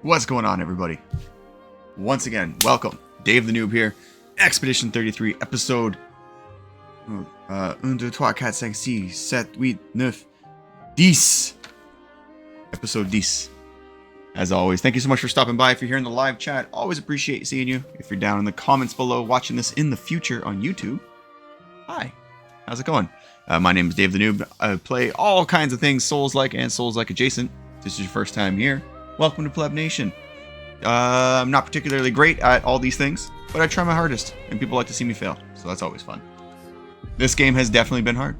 What's going on, everybody? Once again, welcome. Dave the Noob here. Expedition 33, episode 1, 2, 3, 4, 5, 6, 7, 8, 9, 10. Episode 10. As always, thank you so much for stopping by. If you're here in the live chat, always appreciate seeing you. If you're down in the comments below watching this in the future on YouTube, hi. How's it going? My name is Dave the Noob. I play all kinds of things Souls-like and Souls-like adjacent. If this is your first time here, welcome to Pleb Nation. I'm not particularly great at all these things, but I try my hardest, and people like to see me fail, so that's always fun. This game has definitely been hard.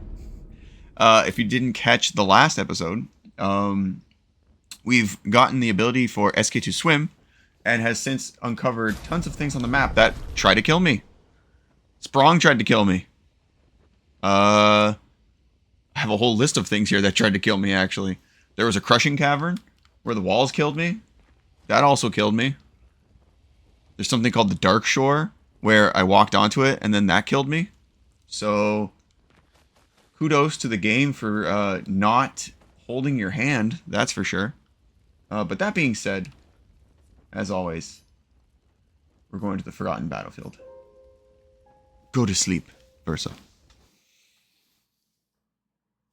If you didn't catch the last episode, we've gotten the ability for SK to swim, and has since uncovered tons of things on the map that try to kill me. Sprong tried to kill me. I have a whole list of things here that tried to kill me, actually. There was a crushing cavern where the walls killed me. That also killed me. There's something called the Dark Shore where I walked onto it and then that killed me. So kudos to the game for not holding your hand, that's for sure. But that being said, as always, we're going to the Forgotten Battlefield. Go to sleep, Versa.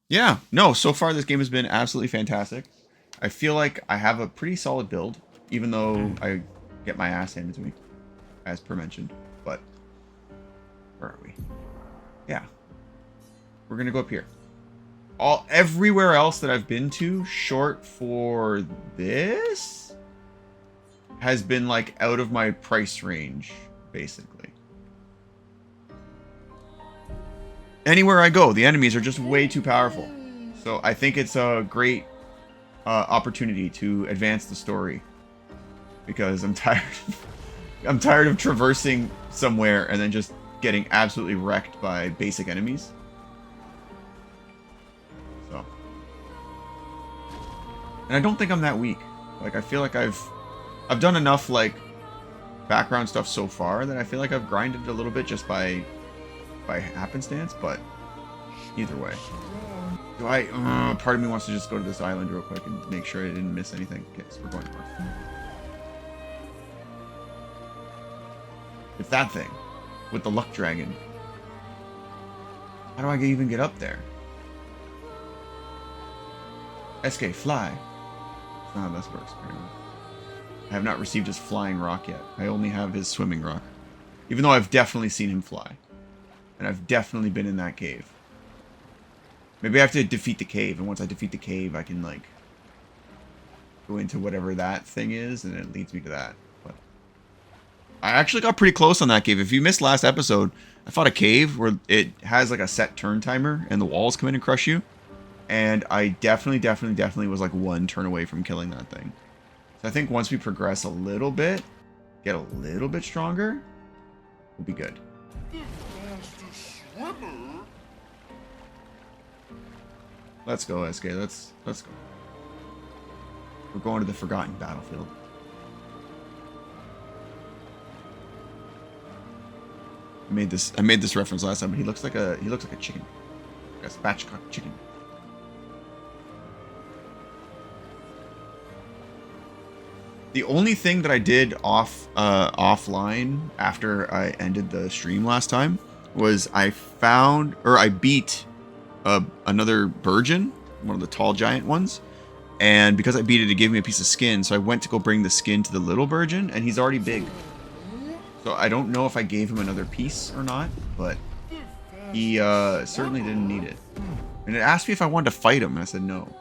Yeah, no, so far this game has been absolutely fantastic. I feel like I have a pretty solid build, even though I get my ass handed to me, as per mentioned. But where are we? Yeah, we're gonna go up here. Everywhere else that I've been to, short for this, has been like out of my price range, basically. Anywhere I go, the enemies are just way too powerful. So I think it's a great opportunity to advance the story, because I'm tired of traversing somewhere and then just getting absolutely wrecked by basic enemies. So, and I don't think I'm that weak. Like, I feel like I've done enough like background stuff so far that I feel like I've grinded a little bit just by happenstance. But either way, part of me wants to just go to this island real quick and make sure I didn't miss anything. Okay, so we're going north. It's that thing with the luck dragon. How do I even get up there? SK, fly. That's not how this works, apparently. I have not received his flying rock yet. I only have his swimming rock. Even though I've definitely seen him fly. And I've definitely been in that cave. Maybe I have to defeat the cave, and once I defeat the cave, I can, like, go into whatever that thing is, and it leads me to that. But I actually got pretty close on that cave. If you missed last episode, I fought a cave where it has, like, a set turn timer, and the walls come in and crush you. And I definitely was, like, one turn away from killing that thing. So I think once we progress a little bit, get a little bit stronger, we'll be good. Let's go, SK. Let's go. We're going to the Forgotten Battlefield. I made this reference last time, but he looks like a chicken. Like a spatchcock chicken. The only thing that I did offline after I ended the stream last time was I beat another Burgeon, one of the tall giant ones, and because I beat it gave me a piece of skin, so I went to go bring the skin to the little Burgeon, and he's already big. So I don't know if I gave him another piece or not, but he certainly didn't need it. And it asked me if I wanted to fight him, and I said no.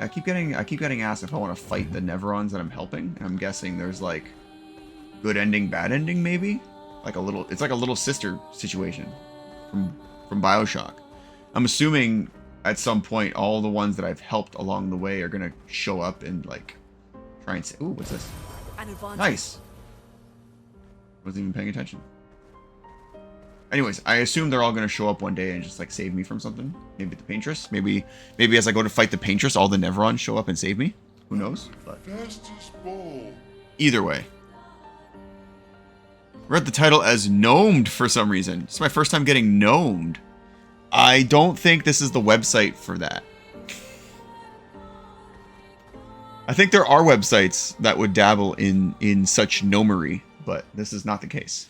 I keep getting asked if I want to fight the Neverons that I'm helping, and I'm guessing there's like good ending, bad ending, maybe? It's like a little sister situation from BioShock. I'm assuming at some point all the ones that I've helped along the way are gonna show up and like try and say, "Ooh, what's this?" Nice. Wasn't even paying attention. Anyways, I assume they're all gonna show up one day and just like save me from something. Maybe the Paintress. Maybe as I go to fight the Paintress, all the Neverons show up and save me. Who knows? But either way. Read the title as gnomed for some reason. It's my first time getting gnomed. I don't think this is the website for that. I think there are websites that would dabble in such gnomery, but this is not the case.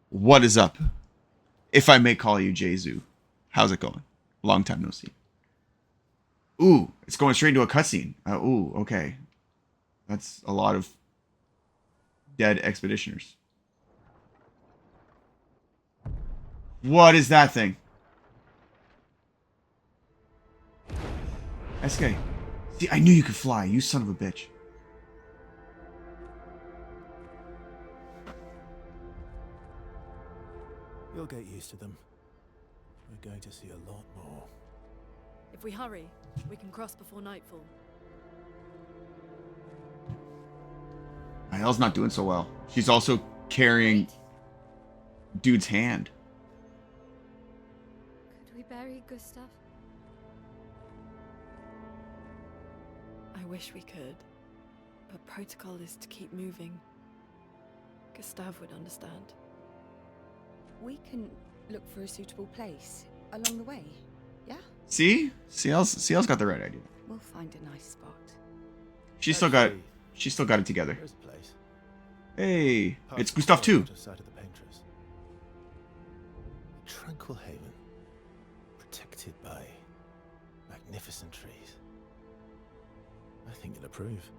What is up? If I may call you Jesu. How's it going? Long time no see. Ooh, it's going straight into a cutscene. Ooh, okay. That's a lot of dead expeditioners. What is that thing? SK. See, I knew you could fly, you son of a bitch. You'll get used to them. We're going to see a lot more. If we hurry, we can cross before nightfall. Mahel's not doing so well. She's also carrying dude's hand. Could we bury Gustav? I wish we could, but protocol is to keep moving. Gustav would understand. We can look for a suitable place along the way, yeah? See? CL's got the right idea. We'll find a nice spot. She's still got it together. Where's the place? Hey, Past it's the Gustav too. water side of the painters. A tranquil haven, protected by magnificent trees. I think you'll approve.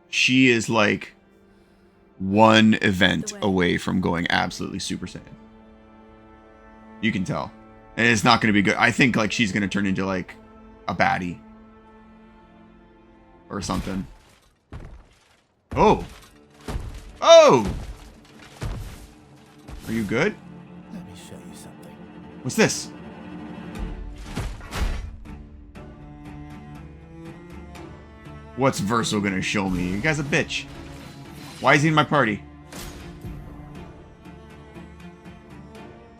She is like one event away from going absolutely Super Saiyan. You can tell. And it's not going to be good. I think like she's going to turn into like a baddie. Or something. Oh! Oh! Are you good? Let me show you something. What's this? What's Verso gonna show me? You guy's a bitch. Why is he in my party?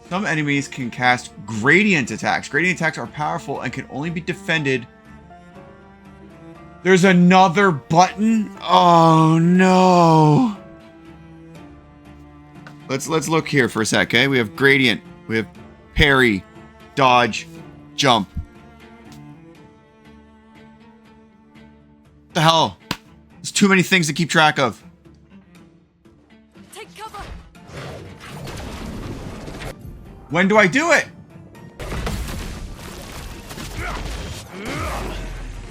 Some enemies can cast gradient attacks. Gradient attacks are powerful and can only be defended. There's another button? Oh no. Let's look here for a sec, okay? We have gradient, we have parry, dodge, jump. What the hell? There's too many things to keep track of. Take cover! When do I do it?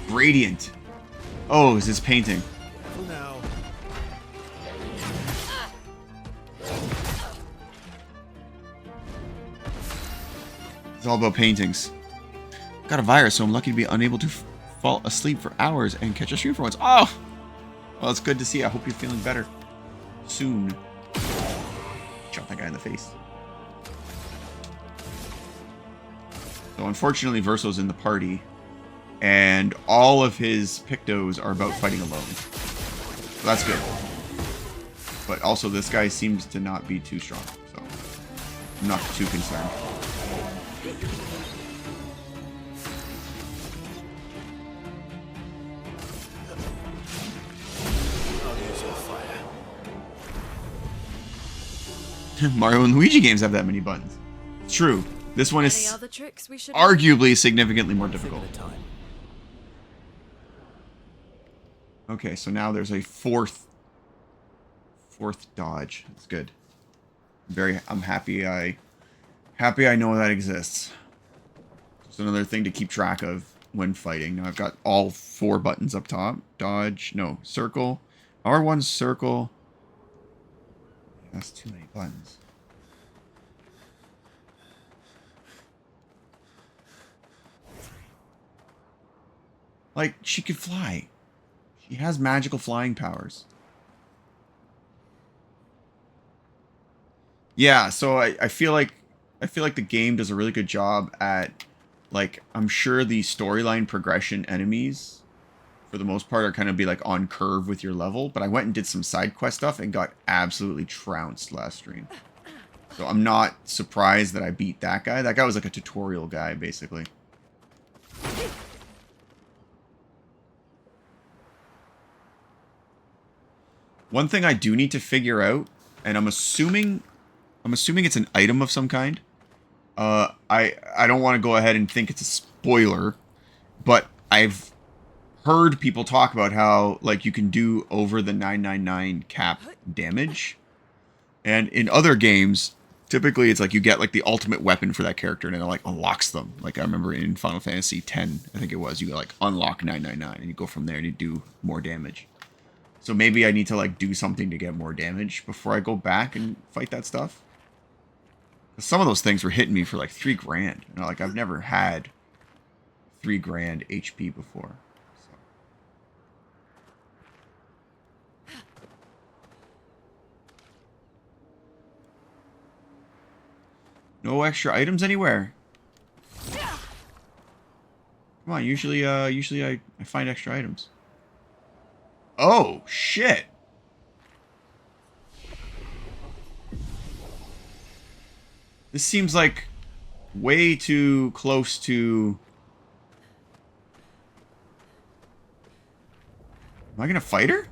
Radiant. Oh, is this painting? Careful now. It's all about paintings. Got a virus, so I'm lucky to be unable to fall asleep for hours and catch a stream for once. Oh! Well, it's good to see. I hope you're feeling better soon. Shot that guy in the face. So unfortunately, Verso's in the party, and all of his Pictos are about fighting alone. So that's good. But also, this guy seems to not be too strong, so I'm not too concerned. I'll use your fire. Mario and Luigi games have that many buttons. It's true. This one Any is other tricks we should arguably significantly more difficult. Figure the time. Okay, so now there's a fourth dodge. That's good. I'm happy I know that exists. Just another thing to keep track of when fighting. Now I've got all 4 buttons up top. Dodge, no, circle. R1 circle. That's too many buttons. Like, she could fly. She has magical flying powers. Yeah, so I feel like the game does a really good job at, like, I'm sure the storyline progression enemies for the most part are kind of be like on curve with your level, but I went and did some side quest stuff and got absolutely trounced last stream. So I'm not surprised that I beat that guy. That guy was like a tutorial guy, basically. One thing I do need to figure out, and I'm assuming it's an item of some kind. I don't want to go ahead and think it's a spoiler, but I've heard people talk about how like you can do over the 999 cap damage, and in other games, typically it's like you get like the ultimate weapon for that character, and it like unlocks them. Like I remember in Final Fantasy X, I think it was, you like unlock 999, and you go from there and you do more damage. So maybe I need to like do something to get more damage before I go back and fight that stuff. Some of those things were hitting me for like 3 grand. You know, like I've never had 3 grand HP before. So. No extra items anywhere. Come on, usually I find extra items. Oh, shit. This seems like way too close to... Am I gonna fight her?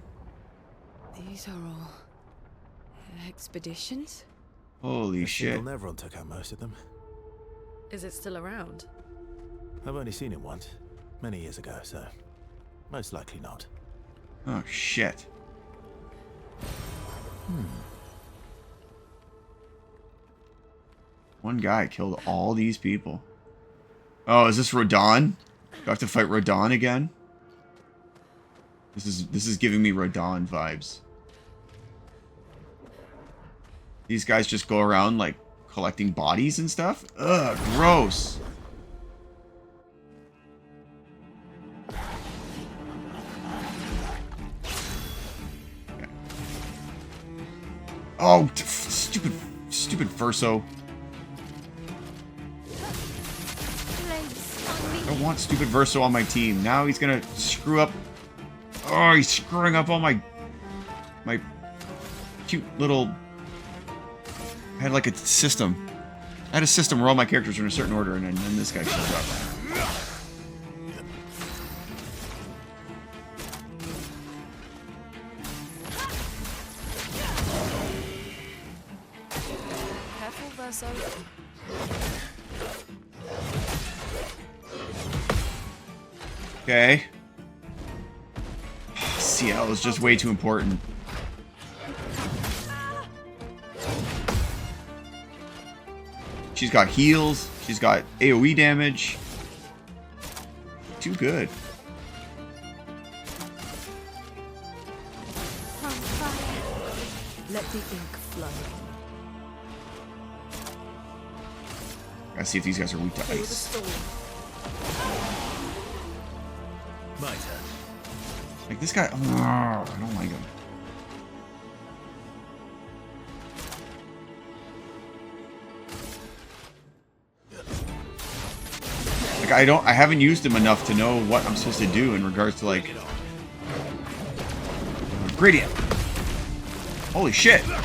These are all expeditions? Holy The shit. single Nevron took out most of them. Is it still around? I've only seen it once, many years ago, so most likely not. Oh, shit. One guy killed all these people. Oh, is this Rodon? Do I have to fight Rodon again? This is giving me Rodon vibes. These guys just go around like collecting bodies and stuff? Ugh, gross. Okay. Oh, stupid Verso. I don't want stupid Verso on my team. Now he's gonna screw up. Oh, he's screwing up all my cute little... I had like a system. I had a system where all my characters were in a certain order, and then this guy shows up. Careful, Verso. Okay. CL is just way too important. She's got heals. She's got AoE damage. Too good. Let the ink flow. Gotta see if these guys are weak to Feel the ice. storm. My turn. Like this guy. Oh, I don't like him. Like I haven't used him enough to know what I'm supposed to do in regards to like gradient. Holy shit. I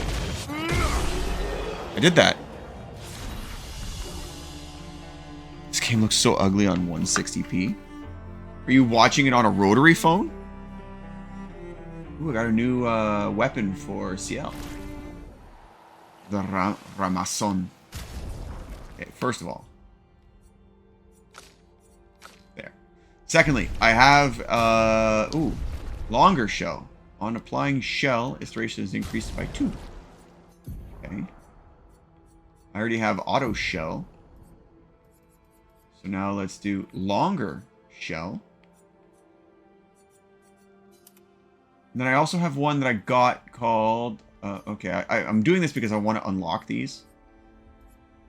did that. This game looks so ugly on 160p. Are you watching it on a rotary phone? Ooh, I got a new weapon for CL. The Ramason. Okay, first of all. There. Secondly, I have, longer shell. On applying shell, its duration is increased by 2. Okay. I already have auto shell. So now let's do longer shell. And then I also have one that I got called... okay, I'm doing this because I want to unlock these.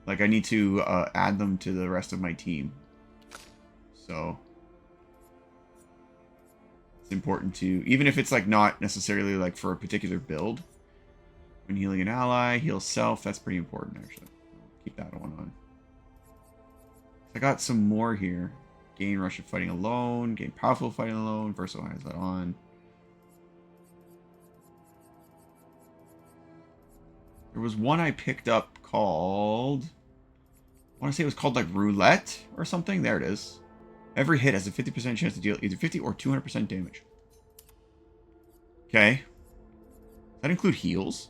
Like, I need to add them to the rest of my team. So... it's important to... even if it's, like, not necessarily, like, for a particular build. When healing an ally, heal self. That's pretty important, actually. Keep that one on. I got some more here. Gain rush of fighting alone. Gain powerful fighting alone. Verso has that on. There was one I picked up called... I want to say it was called like Roulette or something. There it is. Every hit has a 50% chance to deal either 50 or 200% damage. Okay. Does that include heals?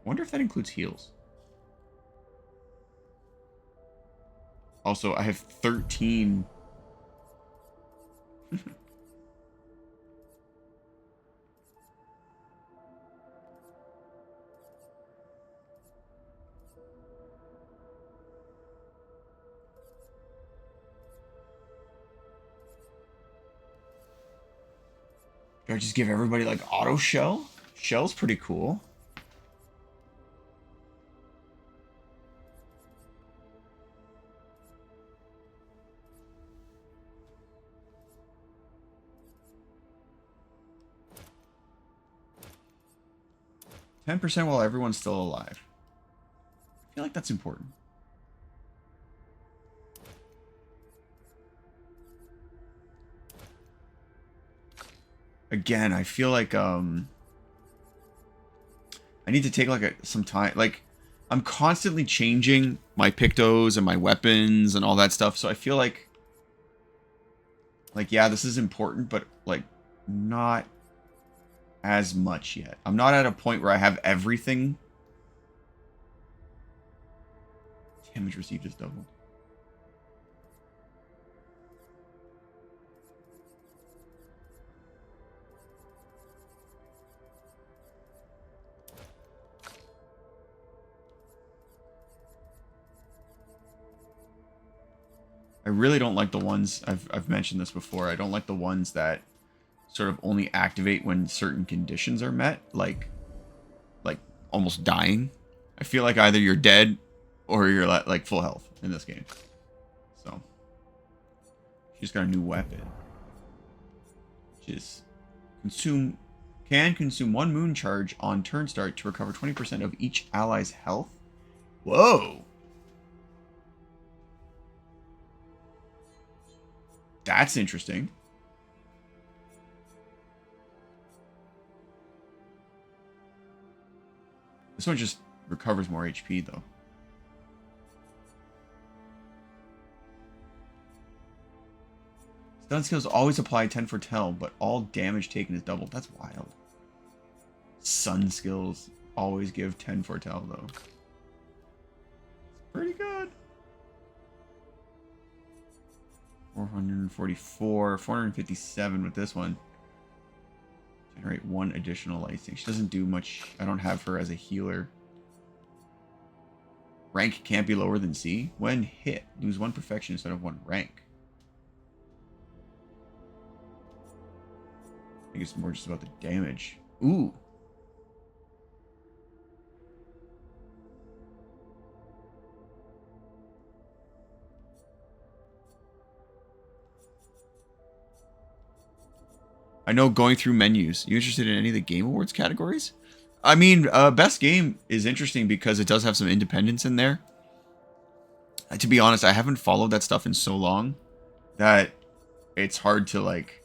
I wonder if that includes heals. Also, I have 13. Do I just give everybody like auto shell? Shell's pretty cool. %, while everyone's still alive. I feel like that's important. Again, I feel like I need to take like some time. Like, I'm constantly changing my pictos and my weapons and all that stuff, so I feel like yeah, this is important, but like not as much yet. I'm not at a point where I have everything. Damage received is doubled. I really don't like the ones, I've mentioned this before, I don't like the ones that sort of only activate when certain conditions are met, like almost dying. I feel like either you're dead or you're like full health in this game. So, she's got a new weapon, which is can consume 1 moon charge on turn start to recover 20% of each ally's health. Whoa! That's interesting. This one just recovers more HP, though. Stun skills always apply 10 for tell, but all damage taken is doubled. That's wild. Sun skills always give 10 for tell, though. It's pretty good. 444, 457 with this one. Generate 1 additional lightning. She doesn't do much. I don't have her as a healer. Rank can't be lower than C. When hit, lose 1 perfection instead of 1 rank. I think it's more just about the damage. Ooh. I know going through menus. You interested in any of the Game Awards categories? I mean, best game is interesting because it does have some independence in there. To be honest, I haven't followed that stuff in so long that it's hard to like,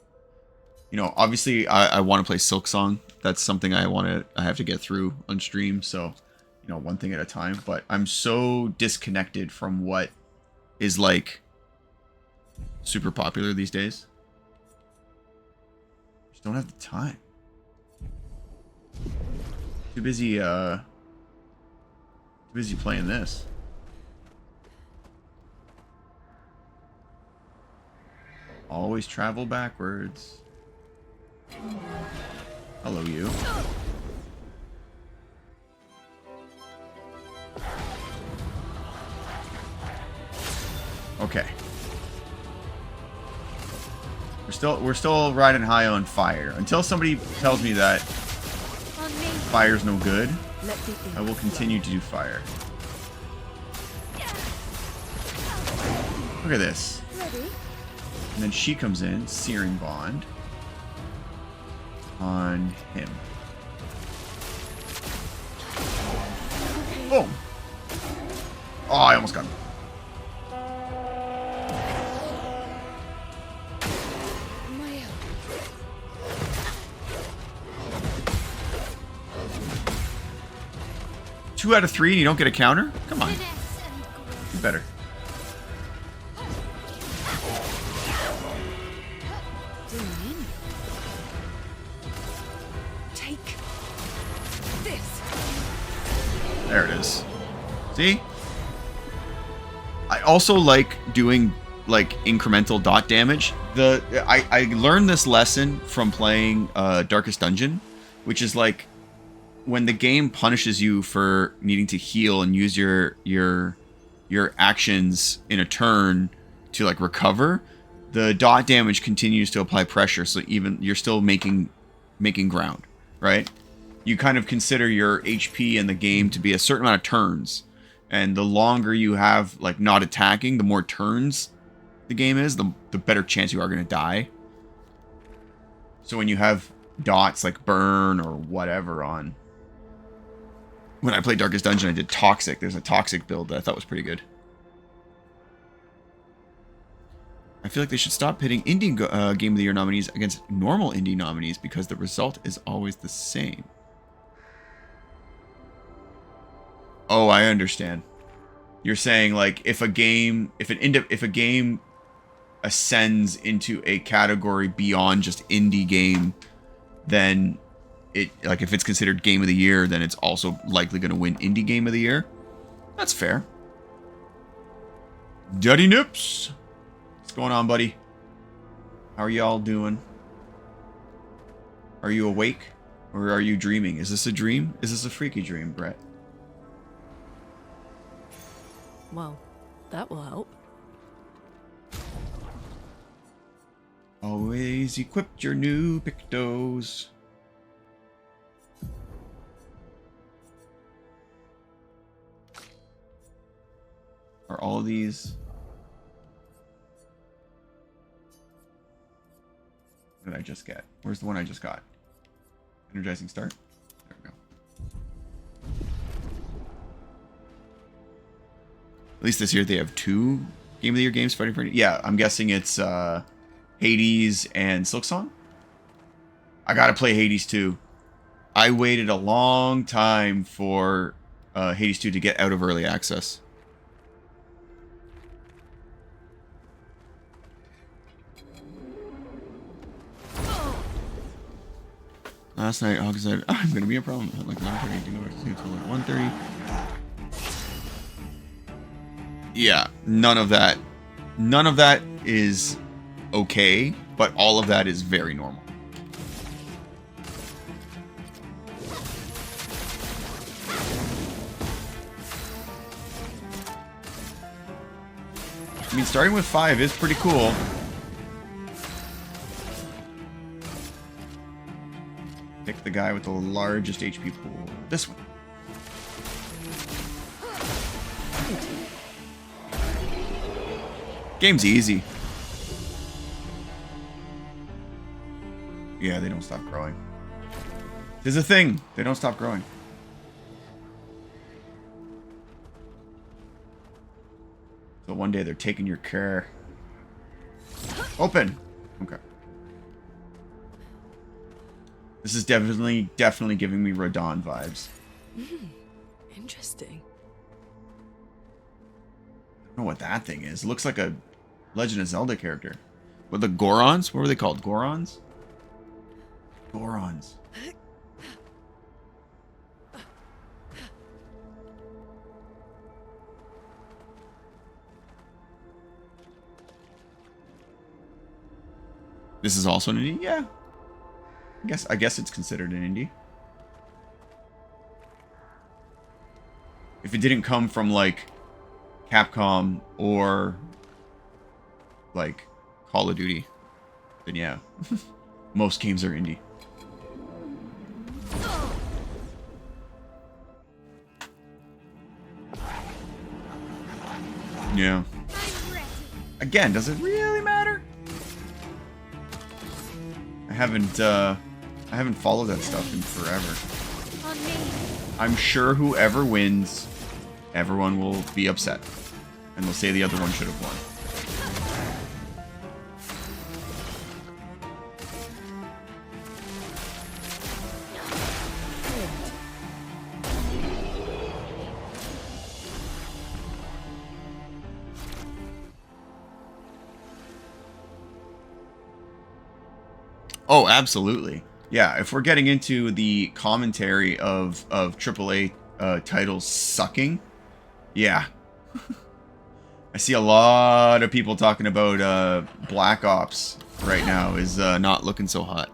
you know, obviously I want to play Silksong. That's something I have to get through on stream. So, you know, one thing at a time, but I'm so disconnected from what is like super popular these days. Just don't have the time. Too busy playing this. Always travel backwards. Hello, you. Okay. We're still riding high on fire. Until somebody tells me that fire's no good, I will continue to do fire. Look at this. And then she comes in, Searing Bond on him. Boom. Oh, I almost got him. Two out of 3 and you don't get a counter? Come on. You better. Take this. There it is. See? also like doing like incremental dot damage. I learned this lesson from playing Darkest Dungeon, which is like when the game punishes you for needing to heal and use your actions in a turn to like recover, the dot damage continues to apply pressure, so even you're still making ground, right? You kind of consider your HP in the game to be a certain amount of turns, and the longer you have like not attacking, the more turns the game is, the better chance you are going to die. So when you have dots like burn or whatever on, when I played Darkest Dungeon, I did Toxic. There's a Toxic build that I thought was pretty good. I feel like they should stop pitting indie Game of the Year nominees against normal indie nominees because the result is always the same. Oh, I understand. You're saying like if a game ascends into a category beyond just indie game, then it, like if it's considered Game of the Year, then it's also likely going to win indie Game of the Year. That's fair. DaveTheNoob, what's going on, buddy? How are y'all doing? Are you awake or are you dreaming? Is this a dream? Is this a freaky dream, Brett? Well, that will help. Always equipped your new Pictos. Are all of these... What did I just get? Where's the one I just got? Energizing start? There we go. At least this year they have 2 Game of the Year games fighting for... Yeah, I'm guessing it's Hades and Silksong. I gotta play Hades 2. I waited a long time for Hades 2 to get out of early access. Last night, Hawk said, I'm gonna be a problem. Like 9:30, to go back to sleep until like 1:30. Yeah, none of that is okay, but all of that is very normal. I mean, starting with 5 is pretty cool. Pick the guy with the largest HP pool. This one. Game's easy. Yeah, they don't stop growing. There's a thing. They don't stop growing. So one day they're taking your care. Open. Okay. This is definitely giving me Rodon vibes. Interesting. I don't know what that thing is. It looks like a Legend of Zelda character. What, the Gorons? What were they called? Gorons? Gorons. This is also an indie? Yeah. I guess it's considered an indie. If it didn't come from like Capcom or like Call of Duty, then yeah. Most games are indie. Yeah. Again, does it really matter? I haven't followed that stuff in forever. I'm sure whoever wins, everyone will be upset. And they'll say the other one should have won. Oh, absolutely. Yeah, if we're getting into the commentary of AAA titles sucking, yeah. I see a lot of people talking about Black Ops right now is not looking so hot.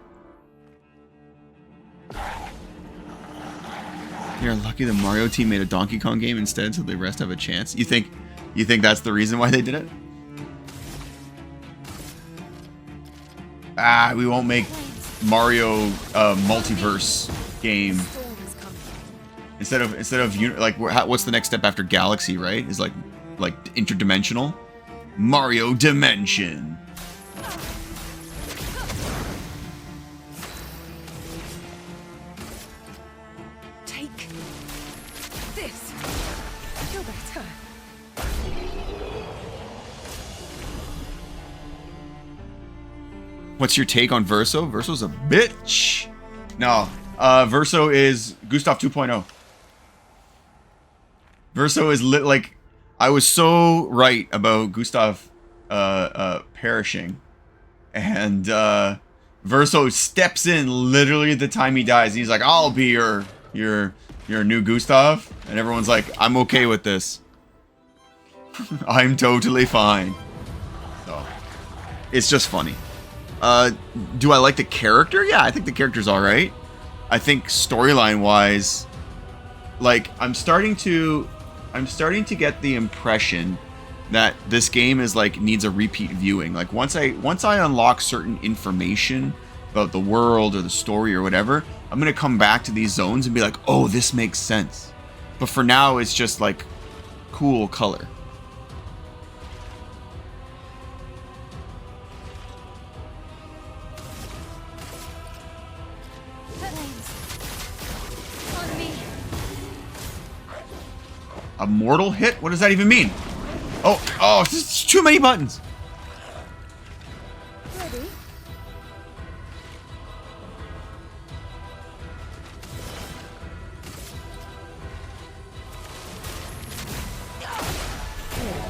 You're lucky the Mario team made a Donkey Kong game instead, so the rest have a chance. You think that's the reason why they did it? Ah, we won't make Mario multiverse game. Instead of like, what's the next step after Galaxy? Right? Is like interdimensional. Mario Dimension. Take this. Feel better. What's your take on Verso? Verso's a bitch. No, Verso is Gustav 2.0. Verso is like, I was so right about Gustav perishing, and Verso steps in literally at the time he dies. He's like, "I'll be your new Gustav," and everyone's like, "I'm okay with this. I'm totally fine." So it's just funny. Do I like the character? Yeah, I think the character's all right. I think storyline wise, like I'm starting to get the impression that this game is like needs a repeat viewing. Like once I unlock certain information about the world or the story or whatever, I'm gonna come back to these zones and be like, oh, this makes sense. But for now, it's just like cool color. A mortal hit? What does that even mean? Oh, it's too many buttons. Ready?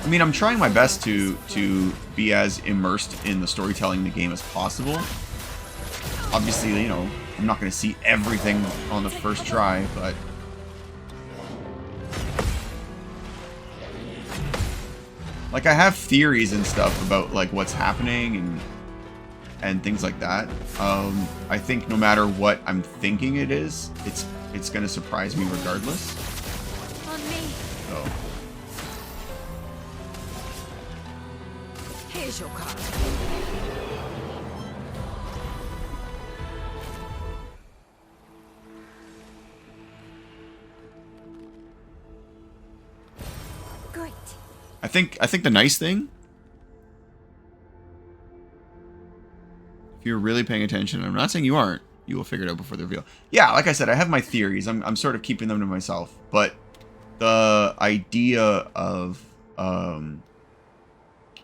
I mean, I'm trying my best to be as immersed in the storytelling in the game as possible. Obviously, you know, I'm not going to see everything on the first try, but like, I have theories and stuff about like what's happening and things like that. I think no matter what I'm thinking it is, it's gonna surprise me regardless. On me. So Here's your card. Great. I think the nice thing, if you're really paying attention, I'm not saying you aren't, you will figure it out before the reveal. Yeah, like I said, I have my theories. I'm sort of keeping them to myself, but the idea of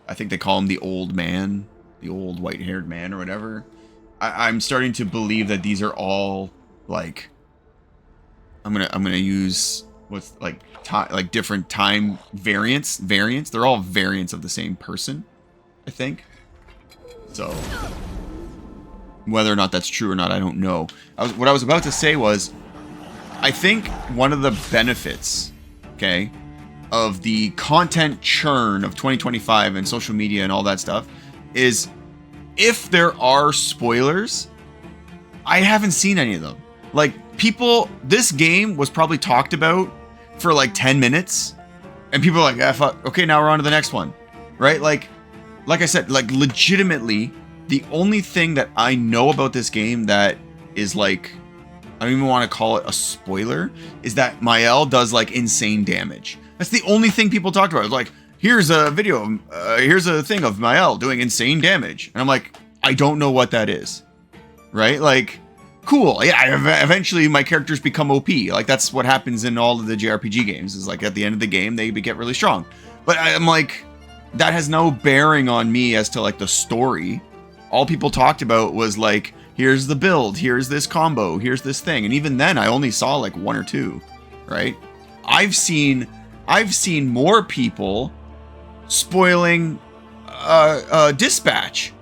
I think they call him the old man, the old white-haired man or whatever. I'm starting to believe that these are all like, I'm gonna use what's like different time variants. They're all variants of the same person, I think. So whether or not that's true or not, I don't know. What I was about to say was, I think one of the benefits, okay, of the content churn of 2025 and social media and all that stuff is, if there are spoilers, I haven't seen any of them. Like, people, this game was probably talked about for like 10 minutes, and people are like, ah, fuck, okay, now we're on to the next one, right? Like I said, like, legitimately, the only thing that I know about this game that is like, I don't even want to call it a spoiler, is that Mael does like insane damage. That's the only thing people talked about. It's like, here's a video, here's a thing of Mael doing insane damage. And I'm like, I don't know what that is, right? Like, cool, yeah, eventually my characters become OP. Like, that's what happens in all of the JRPG games, is like at the end of the game, they get really strong. But I'm like, that has no bearing on me as to like the story. All people talked about was like, here's the build, here's this combo, here's this thing. And even then, I only saw like one or two, right? I've seen more people spoiling Dispatch.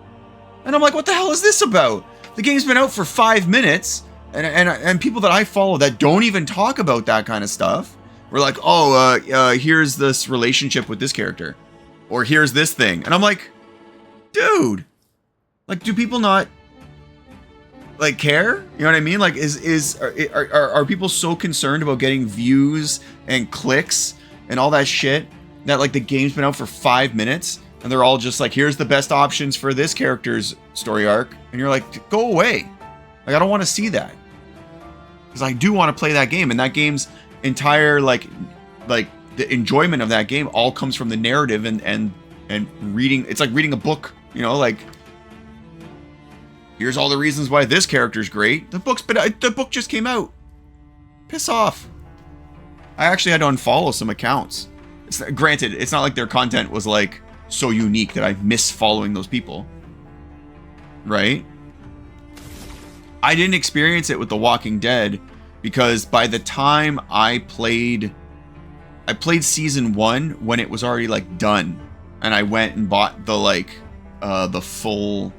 And I'm like, what the hell is this about? The game's been out for 5 minutes, and people that I follow that don't even talk about that kind of stuff were like, oh, here's this relationship with this character. Or here's this thing. And I'm like, dude, like, do people not like care? You know what I mean? Like, are people so concerned about getting views and clicks and all that shit that like the game's been out for 5 minutes and they're all just like, here's the best options for this character's story arc, and you're like, go away. Like, I don't want to see that, because I do want to play that game, and that game's entire like the enjoyment of that game all comes from the narrative and reading. It's like reading a book, you know, like, here's all the reasons why this character's great. The book just came out. Piss off. I actually had to unfollow some accounts. Granted, it's not like their content was like so unique that I miss following those people, right? I didn't experience it with The Walking Dead because by the time I played season 1 when it was already like done, and I went and bought the like the full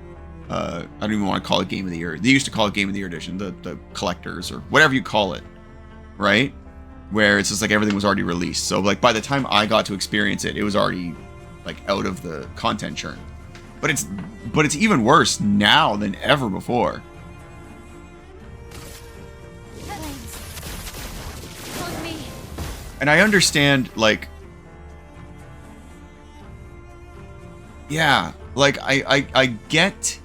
I don't even want to call it Game of the Year. They used to call it Game of the Year edition, the collectors or whatever you call it, right? Where it's just like everything was already released. So like by the time I got to experience it, it was already like out of the content churn. But it's even worse now than ever before. And I understand, like, yeah, like I get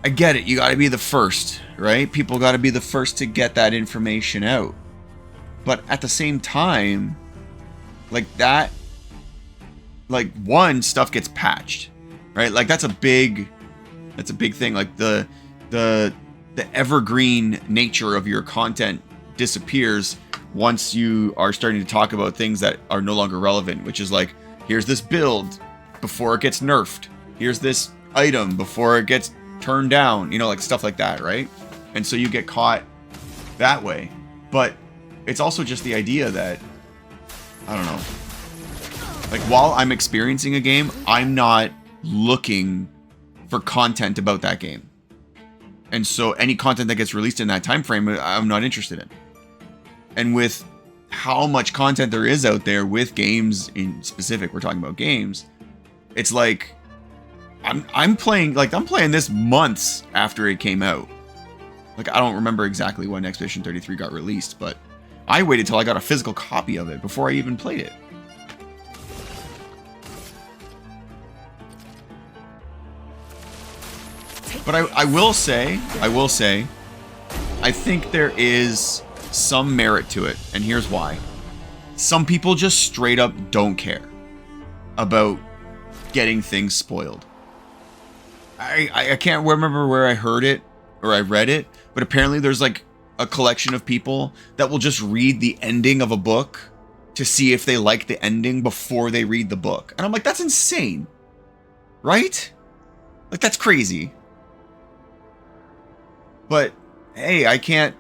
it. You got to be the first, right? People got to be the first to get that information out. But at the same time, like that, like one, stuff gets patched, right? Like that's a big thing. Like the evergreen nature of your content disappears once you are starting to talk about things that are no longer relevant, which is like, here's this build before it gets nerfed. Here's this item before it gets turned down, you know, like stuff like that, right? And so you get caught that way. But it's also just the idea that, I don't know, like while I'm experiencing a game, I'm not looking for content about that game. And so any content that gets released in that time frame, I'm not interested in. And with how much content there is out there with games in specific, we're talking about games, it's like I'm playing this months after it came out. Like I don't remember exactly when Expedition 33 got released, but I waited till I got a physical copy of it before I even played it. But I will say, I think there is some merit to it, and here's why. Some people just straight up don't care about getting things spoiled. I can't remember where I heard it or I read it, but apparently there's like a collection of people that will just read the ending of a book to see if they like the ending before they read the book. And I'm like, that's insane, right? Like that's crazy. But hey, I can't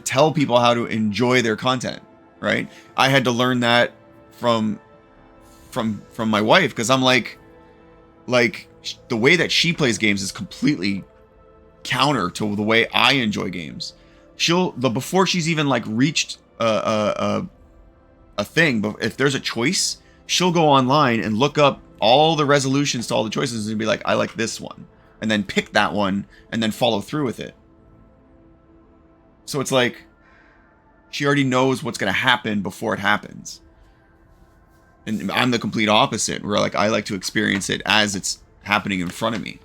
tell people how to enjoy their content, right? I had to learn that from my wife, because I'm like the way that she plays games is completely counter to the way I enjoy games. Before she's even like reached a thing, but if there's a choice, she'll go online and look up all the resolutions to all the choices and be like, I like this one, and then pick that one and then follow through with it. So it's like she already knows what's going to happen before it happens. And I'm the complete opposite, where like I like to experience it as it's happening in front of me.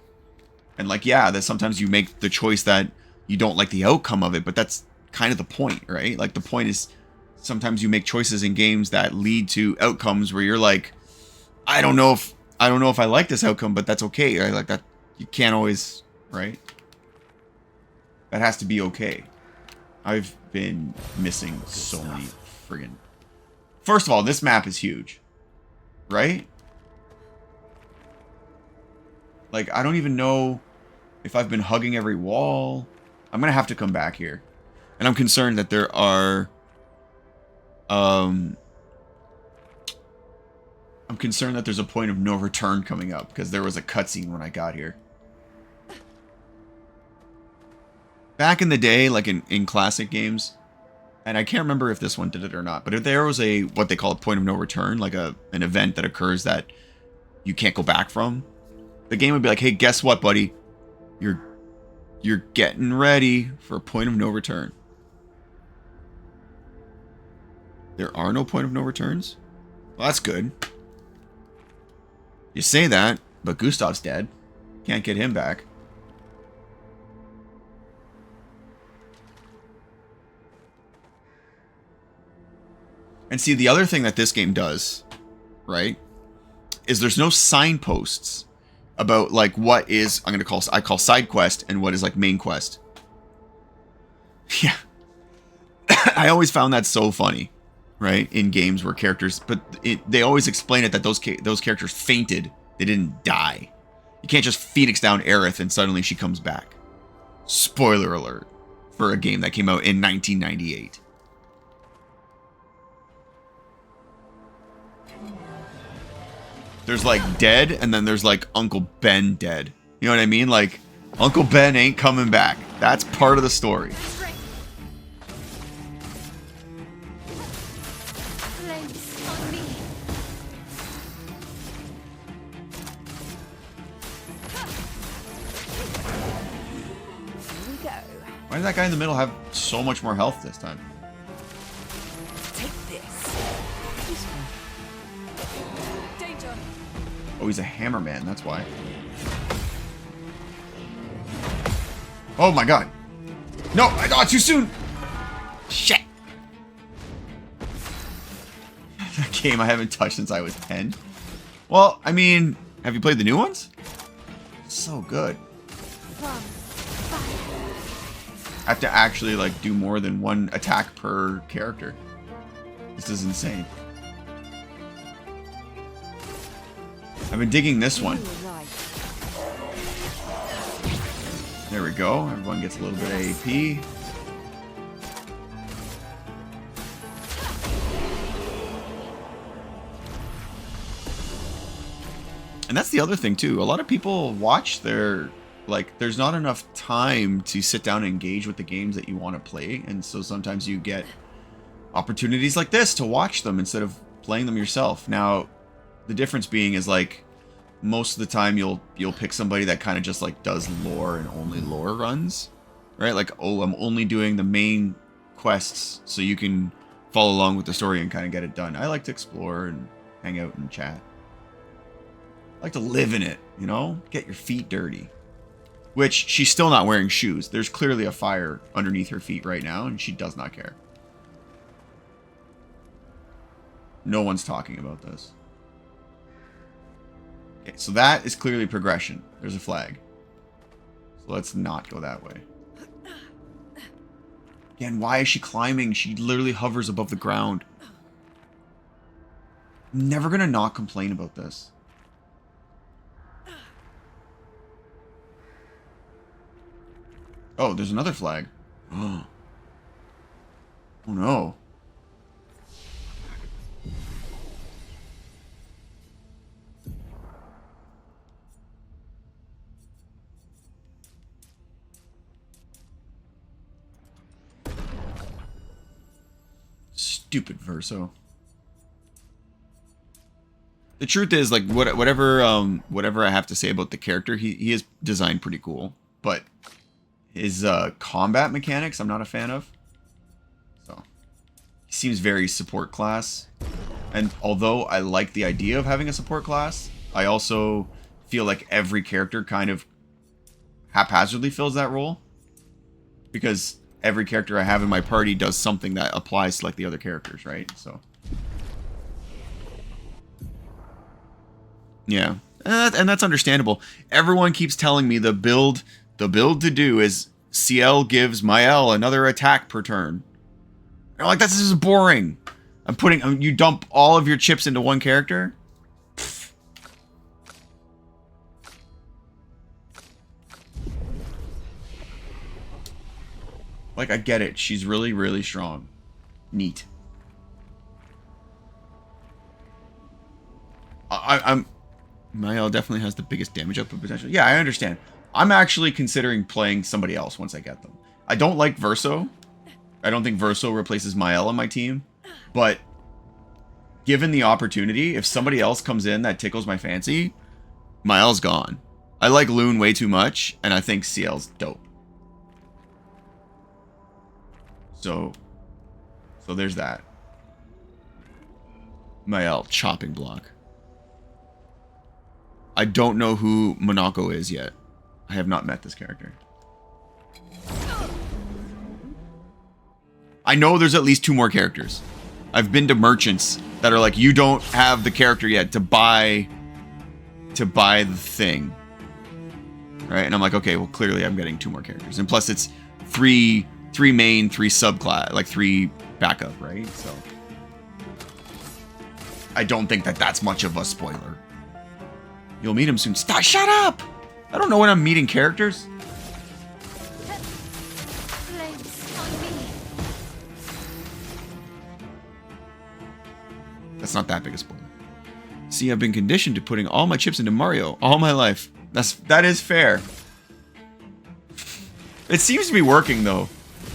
And like, yeah, that sometimes you make the choice that you don't like the outcome of it, but that's kind of the point, right? Like the point is sometimes you make choices in games that lead to outcomes where you're like, I don't know if I like this outcome, but that's okay. Right? Like that, you can't always, right? That has to be okay. I've been missing so many friggin'. First of all, this map is huge, right? Like, I don't even know if I've been hugging every wall. I'm gonna have to come back here. And I'm concerned that there are... I'm concerned that there's a point of no return coming up, because there was a cutscene when I got here. Back in the day, like in classic games, and I can't remember if this one did it or not, but if there was a, what they call a point of no return, like an event that occurs that you can't go back from, the game would be like, hey, guess what, buddy? You're getting ready for a point of no return. There are no point of no returns? Well, that's good. You say that, but Gustav's dead. Can't get him back. And see, the other thing that this game does, right, is there's no signposts about, like, what is, I call side quest and what is, like, main quest. Yeah. I always found that so funny, right, in games where characters, but they always explain it that those characters fainted. They didn't die. You can't just Phoenix down Aerith and suddenly she comes back. Spoiler alert for a game that came out in 1998. There's like dead, and then there's like Uncle Ben dead. You know what I mean? Like, Uncle Ben ain't coming back. That's part of the story. Why did that guy in the middle have so much more health this time? Take this. Danger. Oh, he's a hammerman, that's why. Oh my god. No, I got too soon. Shit. That game I haven't touched since I was 10. Well, I mean, have you played the new ones? So good. I have to actually like do more than one attack per character. This is insane. I've been digging this one. There we go. Everyone gets a little bit of AP. And that's the other thing too. A lot of people watch their, like, there's not enough time to sit down and engage with the games that you want to play. And so sometimes you get opportunities like this to watch them instead of playing them yourself. Now, the difference being is like most of the time you'll pick somebody that kind of just like does lore and only lore runs, right? Like, oh, I'm only doing the main quests so you can follow along with the story and kind of get it done. I like to explore and hang out and chat. I like to live in it, you know? Get your feet dirty. Which, she's still not wearing shoes. There's clearly a fire underneath her feet right now, and she does not care. No one's talking about this. Okay, so that is clearly progression. There's a flag. So let's not go that way. Again, why is she climbing? She literally hovers above the ground. I'm never gonna not complain about this. Oh, there's another flag. Oh no. Stupid Verso. The truth is, like, whatever I have to say about the character, he is designed pretty cool, but his combat mechanics I'm not a fan of. So he seems very support class, and although I like the idea of having a support class, I also feel like every character kind of haphazardly fills that role, because every character I have in my party does something that applies to like the other characters, right? So yeah, and that's understandable. Everyone keeps telling me the build to do is CL gives Mael another attack per turn. I'm like, this is boring. You dump all of your chips into one character? Pfft. Like, I get it. She's really, really strong. Neat. Mael definitely has the biggest damage output potential. Yeah, I understand. I'm actually considering playing somebody else once I get them. I don't like Verso. I don't think Verso replaces Mael on my team, but given the opportunity, if somebody else comes in that tickles my fancy, Mael's gone. I like Loon way too much, and I think CL's dope. So there's that. Mael, chopping block. I don't know who Monaco is yet. I have not met this character. I know there's at least 2 more characters. I've been to merchants that are like, you don't have the character yet to buy the thing. Right? And I'm like, okay, well clearly I'm getting 2 more characters. And plus it's 3 main, 3 subclass, like 3 backup, right? So I don't think that that's much of a spoiler. You'll meet him soon. Stop! Shut up! I don't know when I'm meeting characters. That's not that big a spoiler. See, I've been conditioned to putting all my chips into Mario all my life. That is fair. It seems to be working though.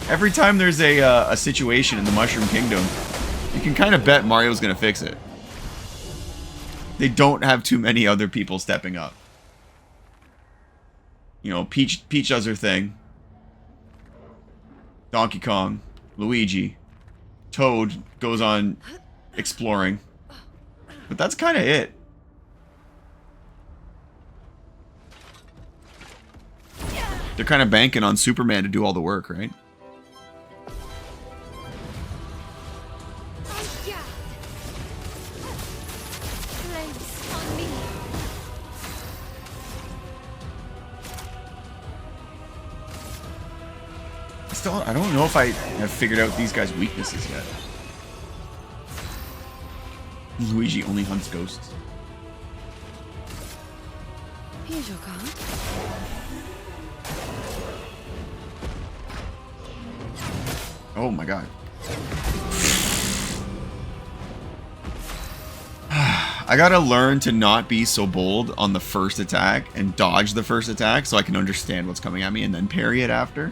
Every time there's a situation in the Mushroom Kingdom, you can kind of bet Mario's gonna fix it. They don't have too many other people stepping up. You know, Peach does her thing. Donkey Kong, Luigi, Toad goes on exploring. But that's kind of it. They're kind of banking on Superman to do all the work, right? I don't know if I have figured out these guys' weaknesses yet. Luigi only hunts ghosts. Here's your card. Oh my god. I gotta learn to not be so bold on the first attack and dodge the first attack so I can understand what's coming at me and then parry it after.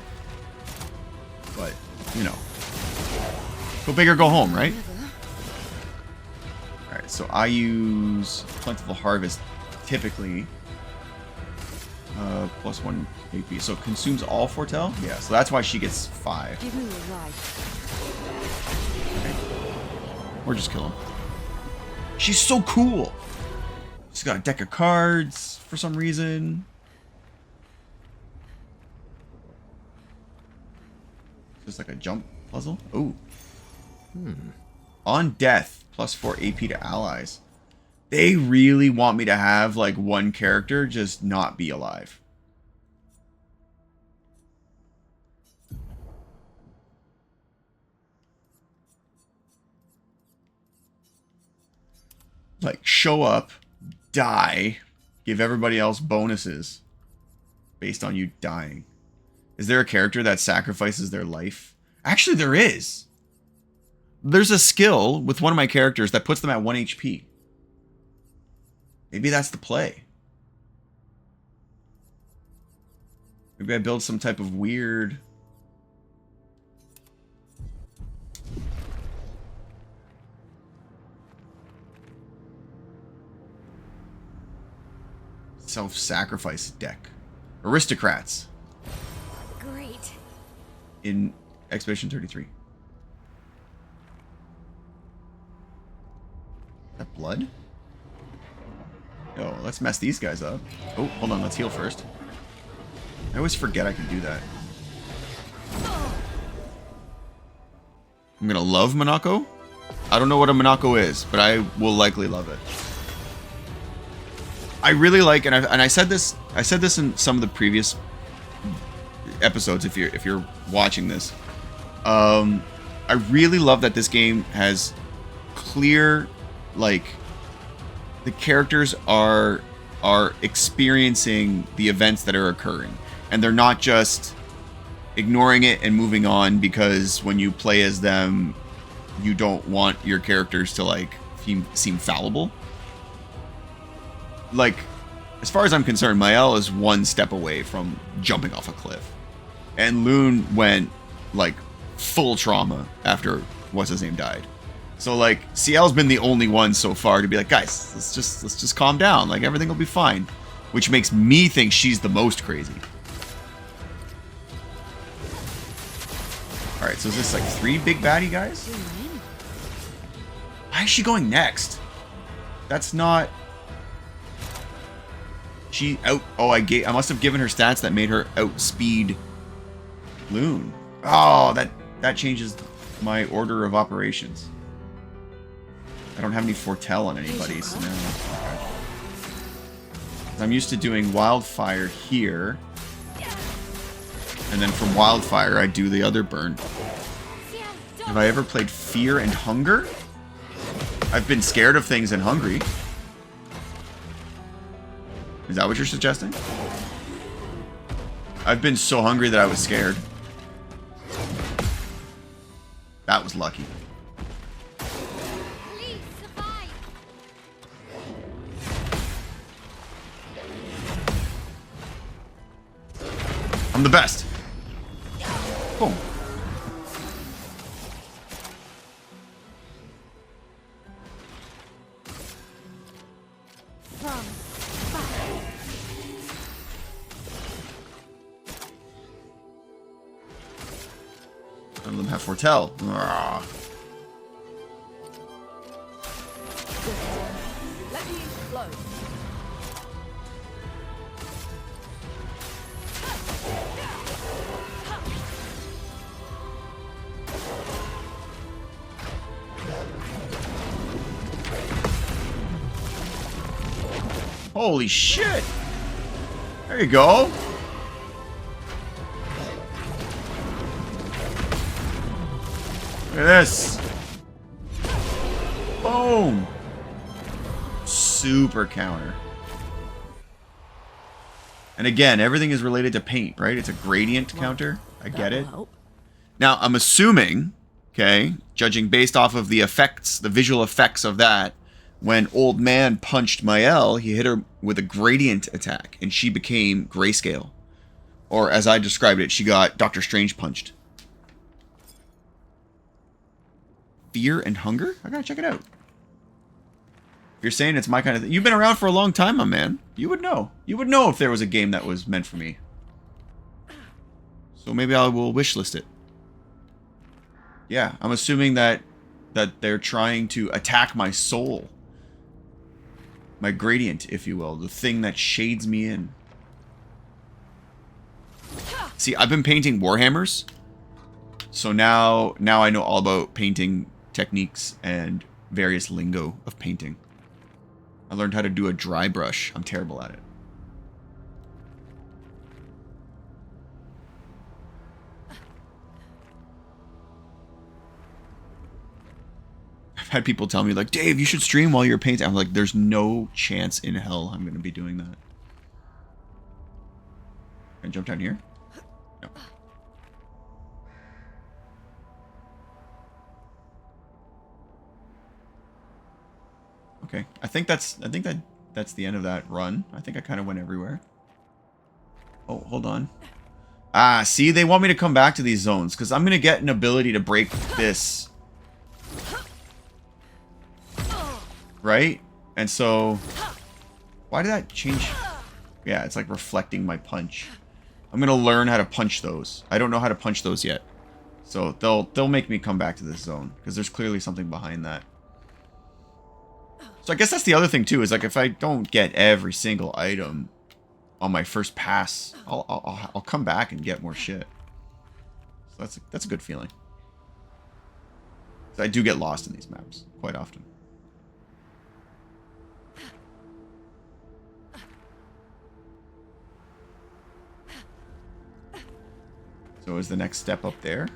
But, you know. Go big or go home, right? Alright, so I use Plentiful Harvest typically. +1 AP. So it consumes all Foretell? Yeah, so that's why she gets 5. Give me your life. Okay. Or just kill him. She's so cool! She's got a deck of cards for some reason. Just like a jump puzzle. Ooh. On death, +4 AP to allies. They really want me to have like one character just not be alive. Like show up, die, give everybody else bonuses based on you dying. Is there a character that sacrifices their life? Actually, there is. There's a skill with one of my characters that puts them at 1 HP. Maybe that's the play. Maybe I build some type of weird... self-sacrifice deck. Aristocrats. Great. In Expedition 33. That blood? Oh, let's mess these guys up. Oh, hold on, let's heal first. I always forget I can do that. I'm gonna love Monaco. I don't know what a Monaco is, but I will likely love it. I really like, and I said this in some of the previous episodes. If you're watching this, I really love that this game has clear, like, the characters are experiencing the events that are occurring, and they're not just ignoring it and moving on because when you play as them, you don't want your characters to like seem fallible. Like, as far as I'm concerned, Mael is one step away from jumping off a cliff. And Loon went, like, full trauma after what's his name died. So like CL's been the only one so far to be like, guys, let's just calm down. Like everything will be fine, which makes me think she's the most crazy. All right, so is this like 3 big baddie guys? Why is she going next? That's not. She out. Oh, I must have given her stats that made her outspeed Loon. Oh, that changes my order of operations. I don't have any foretell on anybody, so now. Okay. I'm used to doing wildfire here, and then from wildfire I do the other burn. Have I ever played fear and hunger? I've been scared of things and hungry. Is that what you're suggesting? I've been so hungry that I was scared. That was lucky. I'm the best. Boom. None of them have foretell. Arrgh. Let me explode. Holy shit! There you go. Look at this. Boom. Super counter. And again, everything is related to paint, right? It's a gradient counter. I get it. Now, I'm assuming, okay, judging based off of the effects, the visual effects of that, when Old Man punched Mael, he hit her with a gradient attack, and she became grayscale. Or as I described it, she got Doctor Strange punched. Fear and hunger? I gotta check it out. If you're saying it's my kind of thing, you've been around for a long time, my man. You would know. You would know if there was a game that was meant for me. So maybe I will wishlist it. Yeah, I'm assuming that they're trying to attack my soul. My gradient, if you will. The thing that shades me in. See, I've been painting Warhammers. So now I know all about painting techniques and various lingo of painting. I learned how to do a dry brush. I'm terrible at it. I've had people tell me, like, Dave, you should stream while you're painting. I'm like, there's no chance in hell I'm going to be doing that. Can I jump down here? No. Okay, I think that's the end of that run. I think I kind of went everywhere. Oh, hold on. Ah, see, they want me to come back to these zones because I'm gonna get an ability to break this, right? And so, why did that change? Yeah, it's like reflecting my punch. I'm gonna learn how to punch those. I don't know how to punch those yet, so they'll make me come back to this zone because there's clearly something behind that. So I guess that's the other thing too, is like if I don't get every single item on my first pass, I'll come back and get more shit. So that's a good feeling. So I do get lost in these maps quite often. So is the next step up there?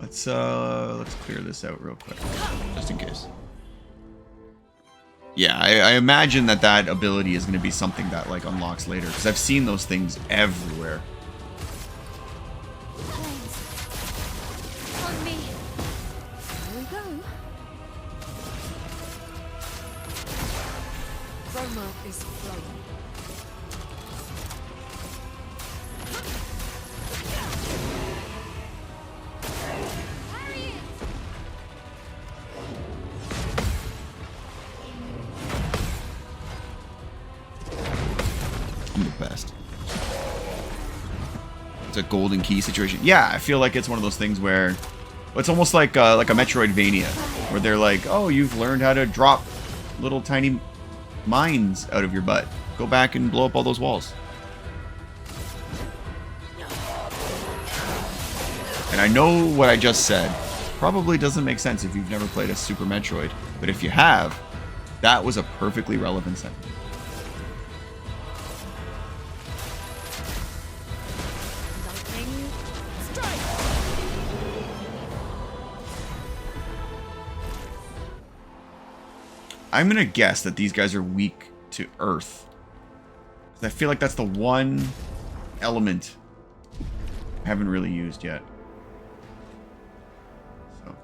Let's clear this out real quick, just in case. Yeah, I imagine that ability is going to be something that like unlocks later because I've seen those things everywhere. On me. Here we go. Chroma is flowing. I'm the best. It's a golden key situation. Yeah, I feel like it's one of those things where it's almost like a Metroidvania, where they're like, oh, you've learned how to drop little tiny mines out of your butt. Go back and blow up all those walls. And I know what I just said probably doesn't make sense if you've never played a Super Metroid, but if you have, that was a perfectly relevant sentence. Lightning strike. I'm gonna guess that these guys are weak to Earth. I feel like that's the one element I haven't really used yet. So.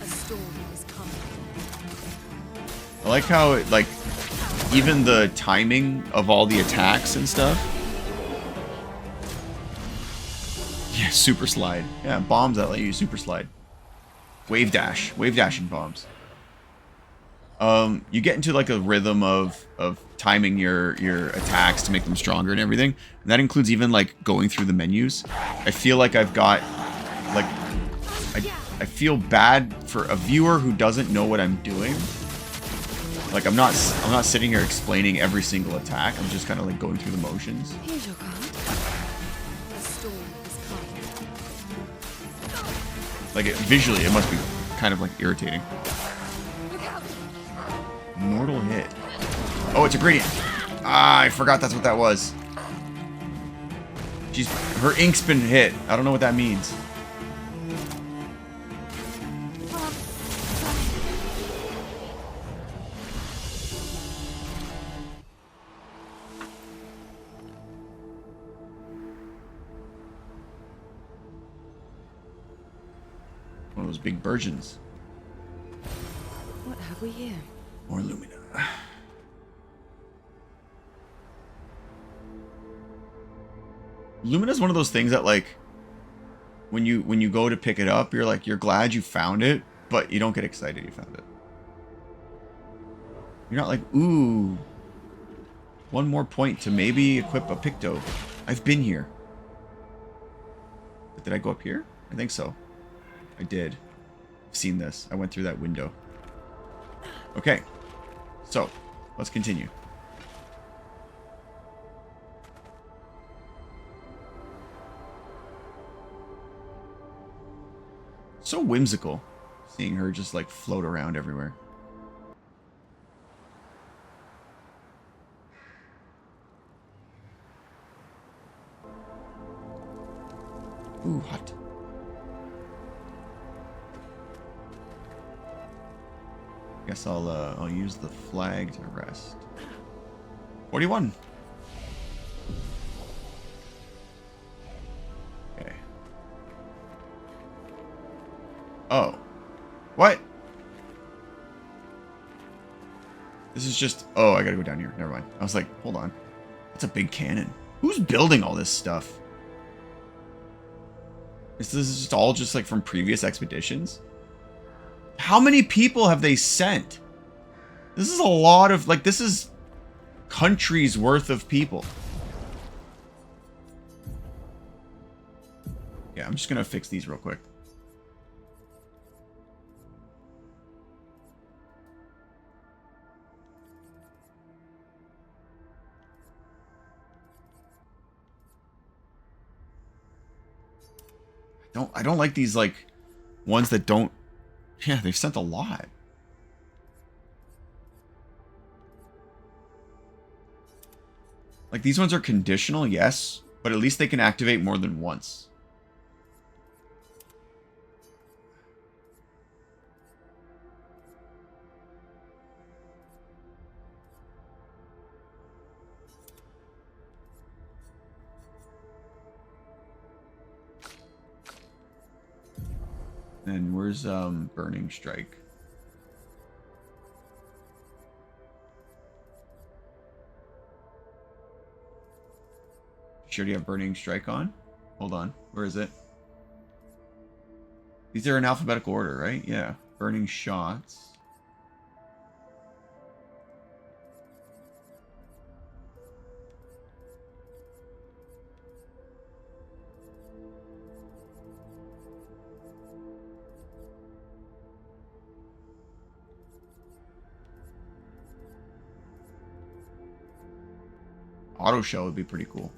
A storm is coming. I like how it, like, even the timing of all the attacks and stuff. Yeah, super slide. Yeah, bombs that let you super slide. Wave dash. Wave dashing bombs. You get into like a rhythm of timing your attacks to make them stronger and everything. And that includes even like going through the menus. I feel like I've got like I feel bad for a viewer who doesn't know what I'm doing. Like I'm not sitting here explaining every single attack. I'm just kind of like going through the motions. Here's your card. A storm is coming. Like visually, it must be kind of like irritating. Look out! Mortal hit. Oh, it's a gradient. Ah, I forgot that's what that was. Her ink's been hit. I don't know what that means. One of those big burgeons. What have we here? More Lumina. Lumina's one of those things that like when you go to pick it up, you're glad you found it, but you don't get excited you found it. You're not like, ooh, one more point to maybe equip a Picto. I've been here. Did I go up here? I think so. I did. I've seen this. I went through that window. Okay. So, let's continue. So whimsical, seeing her just like float around everywhere. Ooh, hot. Guess I'll use the flag to rest. 41. Okay. Oh. What? This is just... Oh, I gotta go down here. Never mind. I was like, hold on. That's a big cannon. Who's building all this stuff? Is this just all just like from previous expeditions? How many people have they sent? This is a lot of... Like, this is countries worth of people. Yeah, I'm just gonna fix these real quick. I don't like these, like, ones that don't... Yeah, they've sent a lot. Like, these ones are conditional, yes, but at least they can activate more than once. And where's Burning Strike? She already have Burning Strike on? Hold on. Where is it? These are in alphabetical order, right? Yeah. Burning Shots. Auto shell would be pretty cool.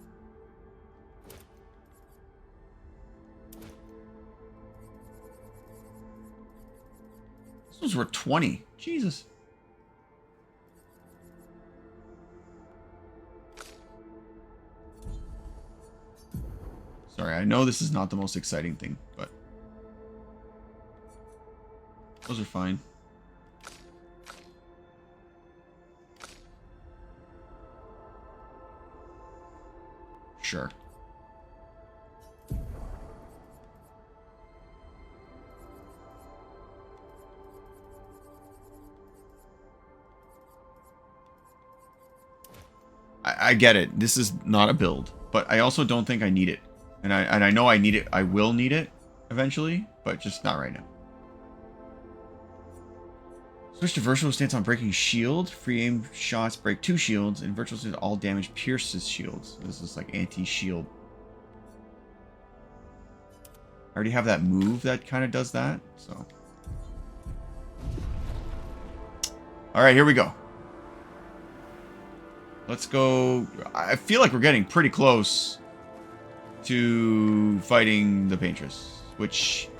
This was worth 20. Jesus. Sorry, I know this is not the most exciting thing, but those are fine. Sure. I get it. This is not a build, but I also don't think I need it. And I know I need it. I will need it eventually, but just not right now. Switch to virtual stance on breaking shield. Free aim shots break 2 shields, and virtual stance all damage pierces shields. This is like anti-shield. I already have that move that kind of does that, so. Alright, here we go. Let's go. I feel like we're getting pretty close to fighting the Paintress, which...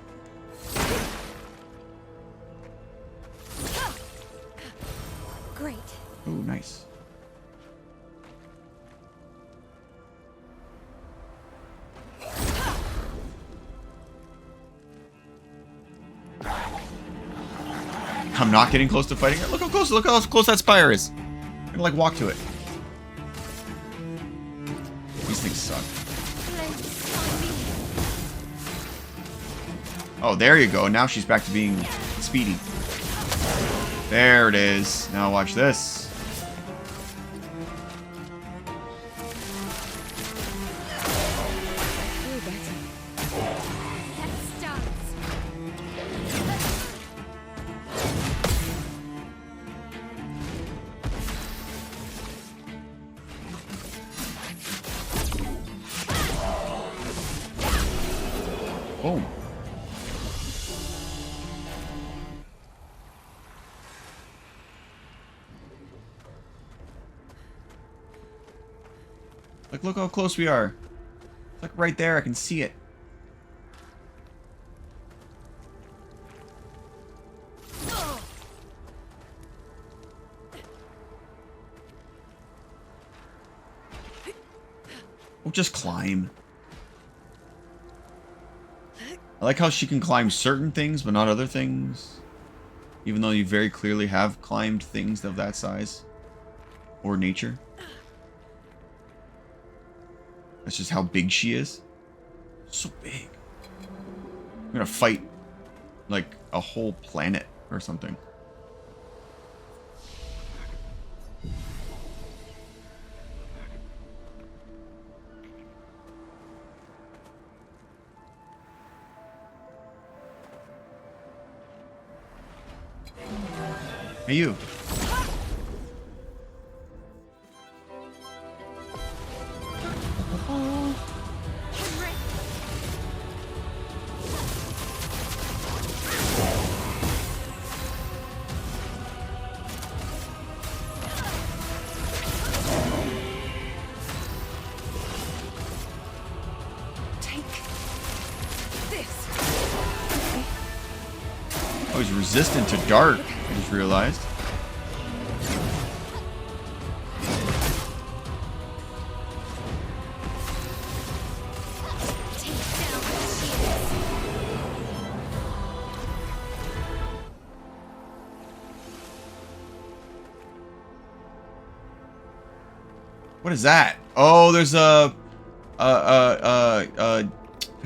Great. Oh, nice. I'm not getting close to fighting it. Look how close that spire is. I'm gonna like walk to it. These things suck. Oh, there you go. Now she's back to being speedy. There it is. Now watch this. Boom. Like, look how close we are. It's like right there. I can see it. Oh, just climb. I like how she can climb certain things, but not other things. Even though you very clearly have climbed things of that size. Or nature. That's just how big she is. So big. I'm gonna fight, like, a whole planet or something. Hey, you. Oh, he's resistant to dark, I just realized. What is that? Oh, there's a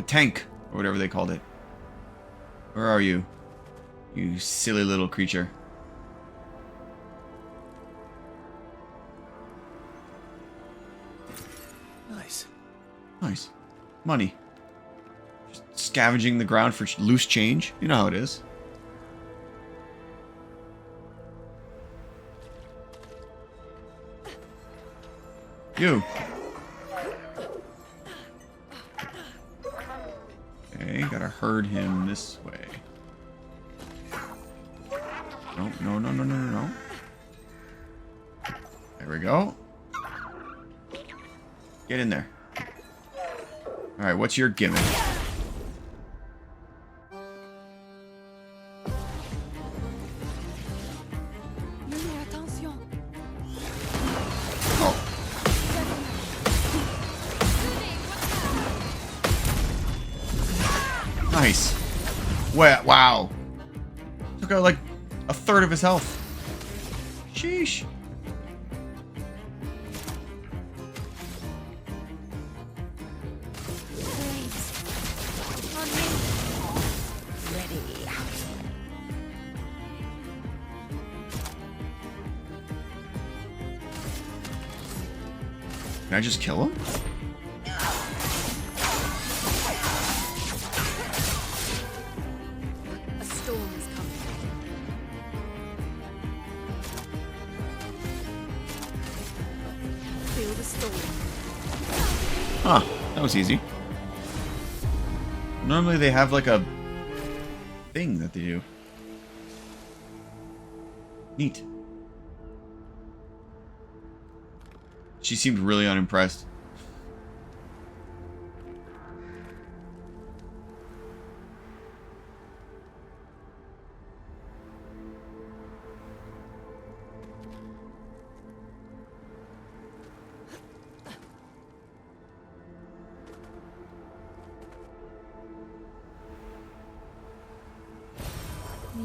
tank or whatever they called it. Where are you? You silly little creature. Nice. Nice. Money. Just scavenging the ground for loose change. You know how it is. You. Okay, gotta herd him this way. No, no, no, no, no, no, no. There we go. Get in there. Alright, what's your gimmick? Oh. Nice. Wow. Took out like a third of his health. Sheesh. Can I just kill him? A storm is coming. Feel the storm. Huh. That was easy. Normally they have like a thing that they do. Neat. She seemed really unimpressed.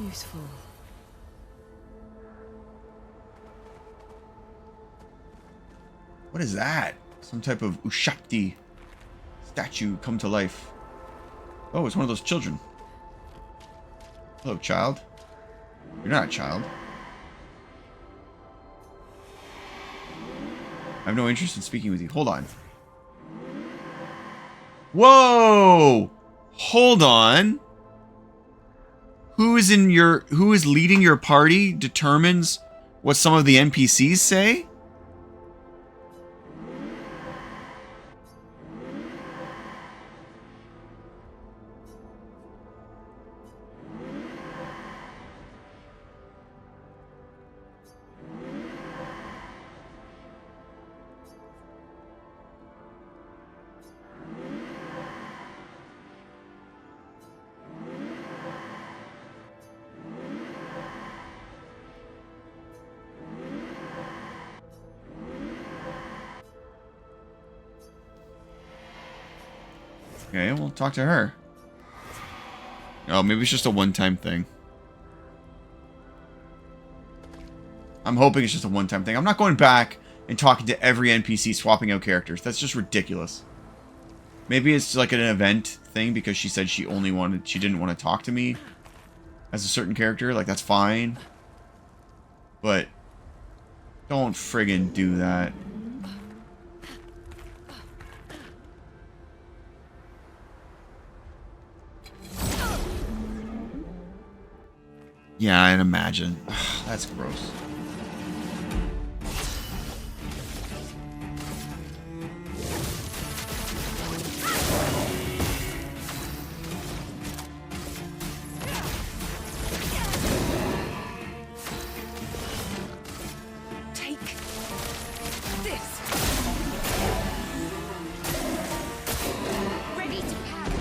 Useful. What is that? Some type of Ushakti statue come to life. Oh, it's one of those children. Hello, child. You're not a child. I have no interest in speaking with you. Hold on. Whoa! Hold on. Who is leading your party determines what some of the NPCs say? Okay, we'll talk to her. Oh, maybe it's just a one-time thing. I'm hoping it's just a one-time thing. I'm not going back and talking to every NPC swapping out characters. That's just ridiculous. Maybe it's like an event thing because she said she didn't want to talk to me as a certain character. Like, that's fine. But don't friggin' do that. Yeah, I'd imagine. That's gross. Take this. Ready to power.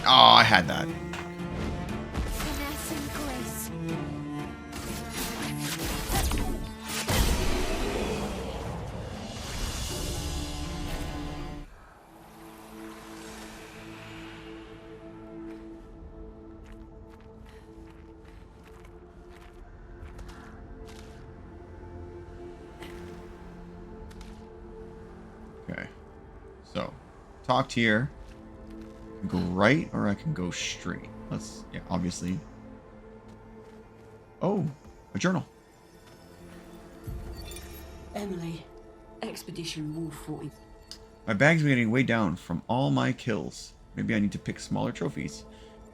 Oh, I had that. Finesse and grace. Okay. So, talked here. I can go right or I can go straight. Yeah, obviously. Oh, a journal. Emily, Expedition Wolf 40. My bag's been getting way down from all my kills. Maybe I need to pick smaller trophies.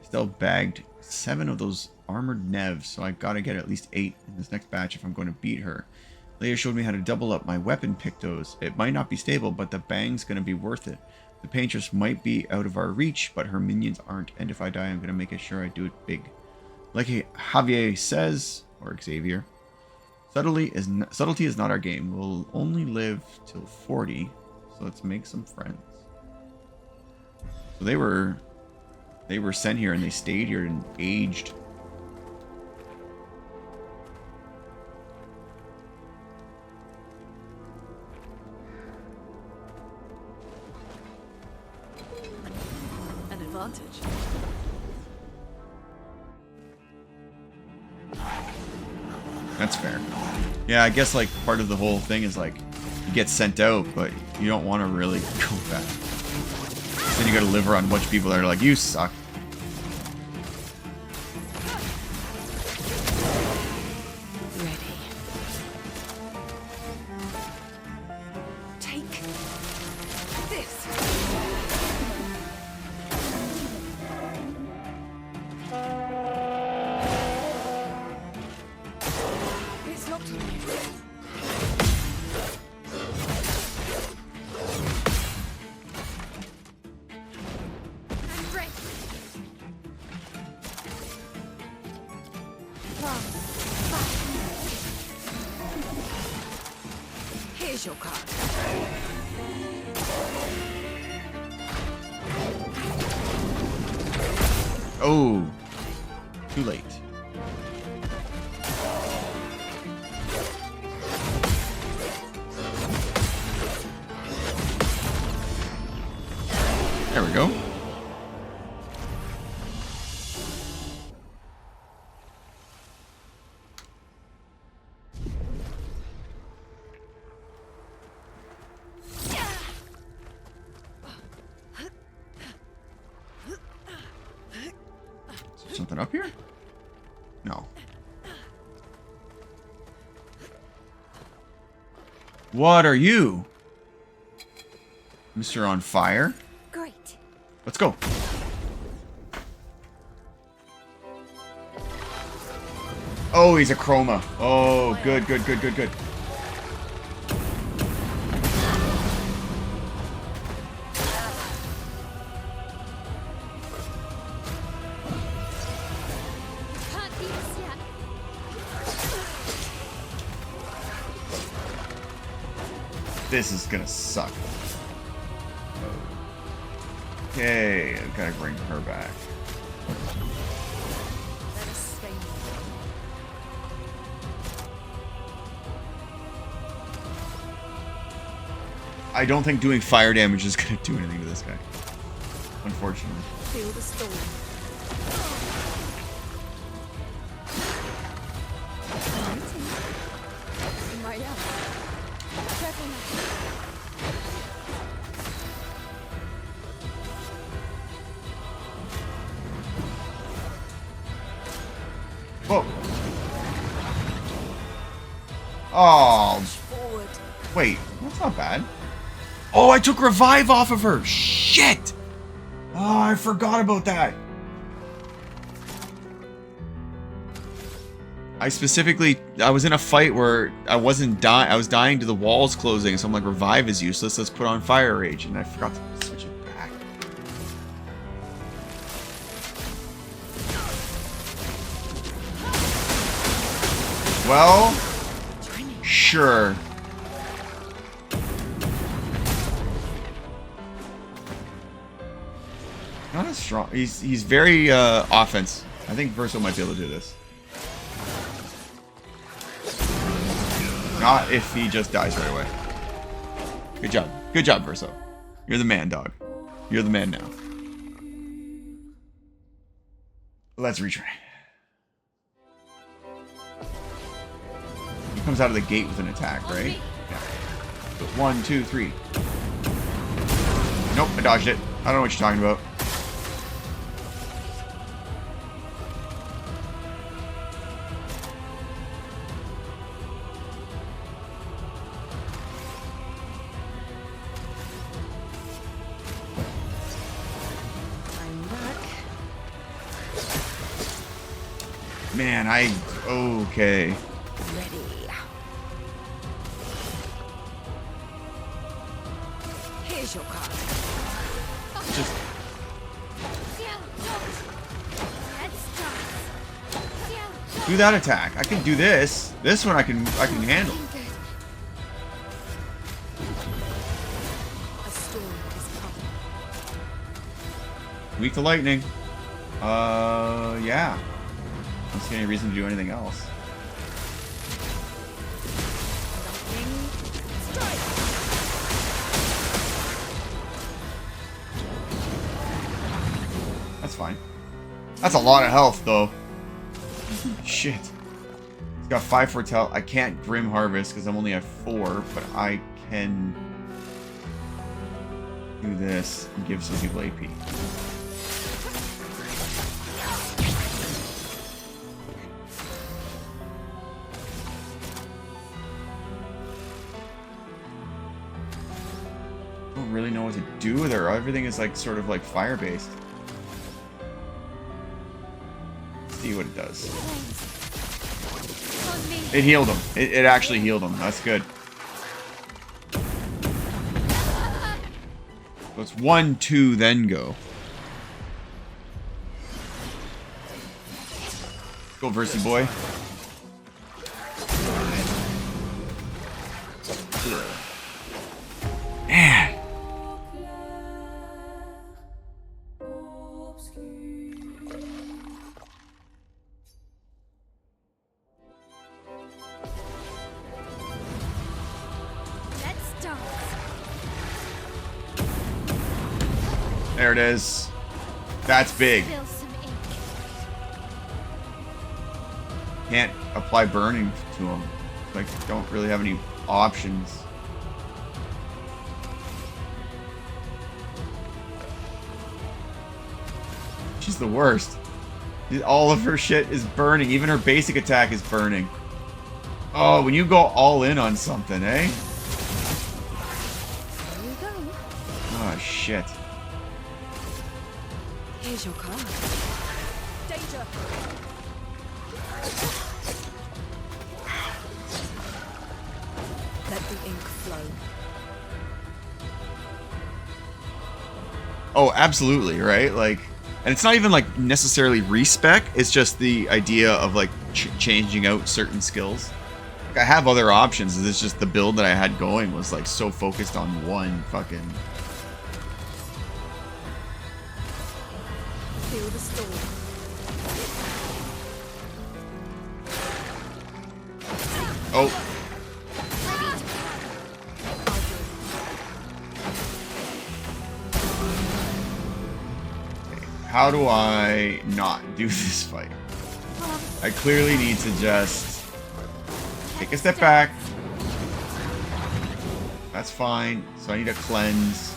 I still bagged 7 of those armored nevs, so I gotta get at least 8 in this next batch if I'm going to beat her. Leia showed me how to double up my weapon pictos. It might not be stable, but the bang's gonna be worth it. The paintress might be out of our reach, but her minions aren't, and if I die, I'm gonna make sure I do it big. Like Javier says, or Xavier, subtlety is not our game. We'll only live till 40, so let's make some friends. So they were sent here and they stayed here and aged. An advantage. That's fair. Yeah, I guess like part of the whole thing is like you get sent out, but you don't want to really go back. Then you gotta live around a bunch of people that are like, you suck. Ready. Take this. It's not to you. Here's your card. Oh, too late. There we go. Something up here? No. What are you? Mr. On Fire? Great. Let's go. Oh, he's a chroma. Oh, good, good, good, good, good. This is gonna suck. Okay, I gotta bring her back. Let us stay. I don't think doing fire damage is gonna do anything to this guy. Unfortunately. Feel the storm. Whoa. Oh. Forward. Wait, that's not bad. Oh, I took revive off of her. Shit. Oh, I forgot about that. I was in a fight where I wasn't dying. I was dying to the walls closing, so I'm like, revive is useless. Let's put on fire rage, and I forgot to switch it back. Well, sure. Not as strong. He's very offense. I think Verso might be able to do this. Not if he just dies right away. Good job. Good job, Verso. You're the man, dog. You're the man now. Let's retry. He comes out of the gate with an attack, right? Yeah. So 1, 2, 3. Nope, I dodged it. I don't know what you're talking about. Man, okay. Ready. Here's your card. Just do that attack. I can do this. This one I can handle. A storm is coming. Weak to lightning. Yeah. I don't see any reason to do anything else. That's fine. That's a lot of health, though. Shit. It's got 5 foretell. I can't Grim Harvest because I'm only at 4, but I can do this and give some people AP. I don't really know what to do with her. Everything is like sort of like fire based. See what it does. It healed him. It actually healed him. That's good. So it's 1, 2, then go. Go, Versi boy. Man. There it is. That's big. Can't apply burning to them. Like, don't really have any options. She's the worst. All of her shit is burning. Even her basic attack is burning. Oh, when you go all in on something, eh? Here you go. Oh, shit. Here's your card. Danger. Let the ink flow. Oh, absolutely, right? Like, and it's not even like necessarily respec. It's just the idea of like changing out certain skills. Like, I have other options. It's just the build that I had going was like so focused on one fucking. Feel the storm. Oh. How do I not do this fight? I clearly need to just take a step back. That's fine. So I need to cleanse.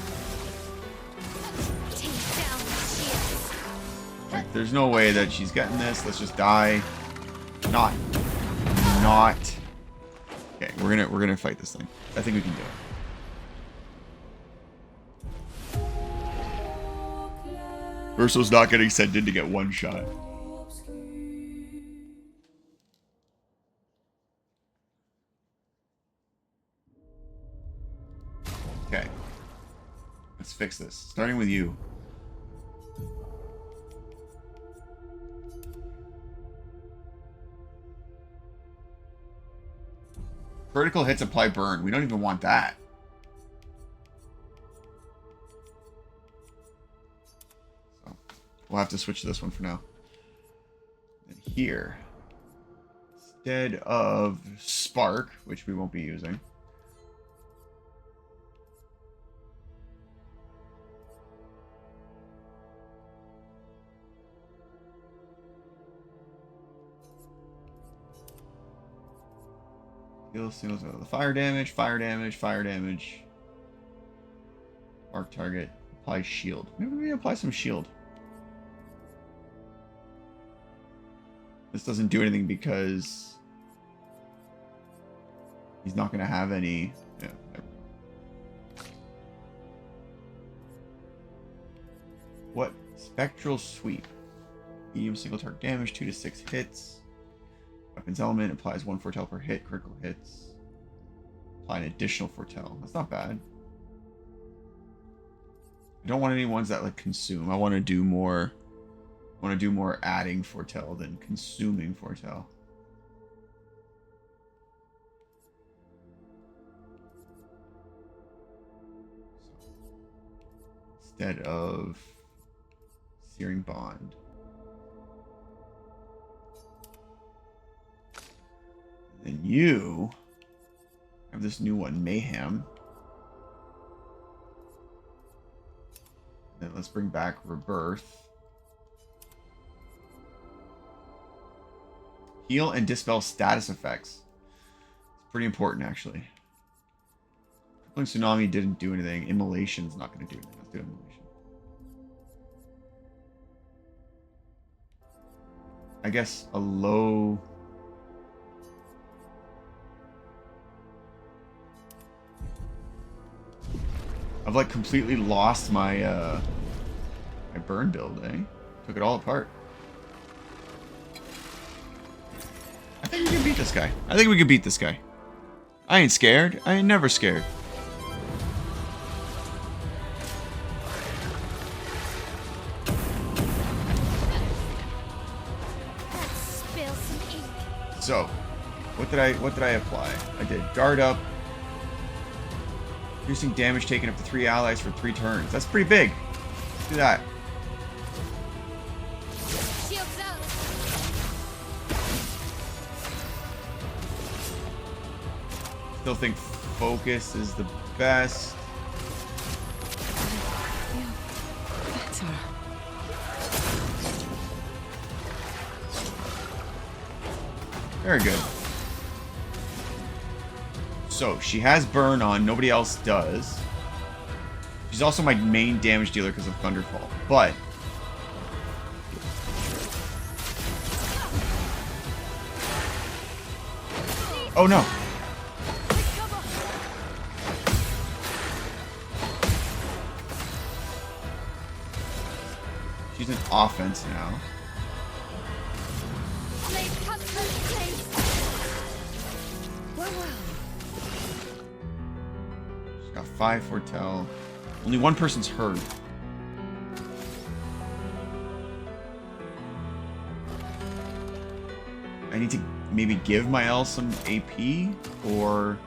Like, there's no way that she's getting this. Let's just die. Not. Okay, we're gonna fight this thing. I think we can do it. Urso's not getting sent in to get one shot. Okay. Let's fix this. Starting with you. Vertical hits apply burn. We don't even want that. We'll have to switch to this one for now. And here, instead of Spark, which we won't be using, deal singles out of the fire damage, fire damage, fire damage. Mark target, apply shield. Maybe we apply some shield. This doesn't do anything because he's not going to have any. Yeah, never. What? Spectral sweep. Medium single target damage, 2 to 6 hits. Weapons element applies 1 foretell per hit. Critical hits. Apply an additional foretell. That's not bad. I don't want any ones that like consume. I want to do more. I want to do more adding foretell than consuming foretell. Instead of searing bond. And then you have this new one, mayhem. Then let's bring back rebirth. Heal and dispel status effects. It's pretty important, actually. Crippling tsunami didn't do anything. Immolation's not going to do anything. Let's do immolation. I guess a low. I've like completely lost my my burn build, eh? Took it all apart. I think we can beat this guy. I think we can beat this guy. I ain't scared. I ain't never scared. So, what did I apply? I did guard up. Reducing damage taken up to 3 allies for 3 turns. That's pretty big. Let's do that. Shields up. Still think focus is the best. Better. Very good. So, she has burn on, nobody else does. She's also my main damage dealer because of Thunderfall. But oh no. She's an offense now. She's got 5 foretell. Only one person's hurt. I need to maybe give my L some AP, or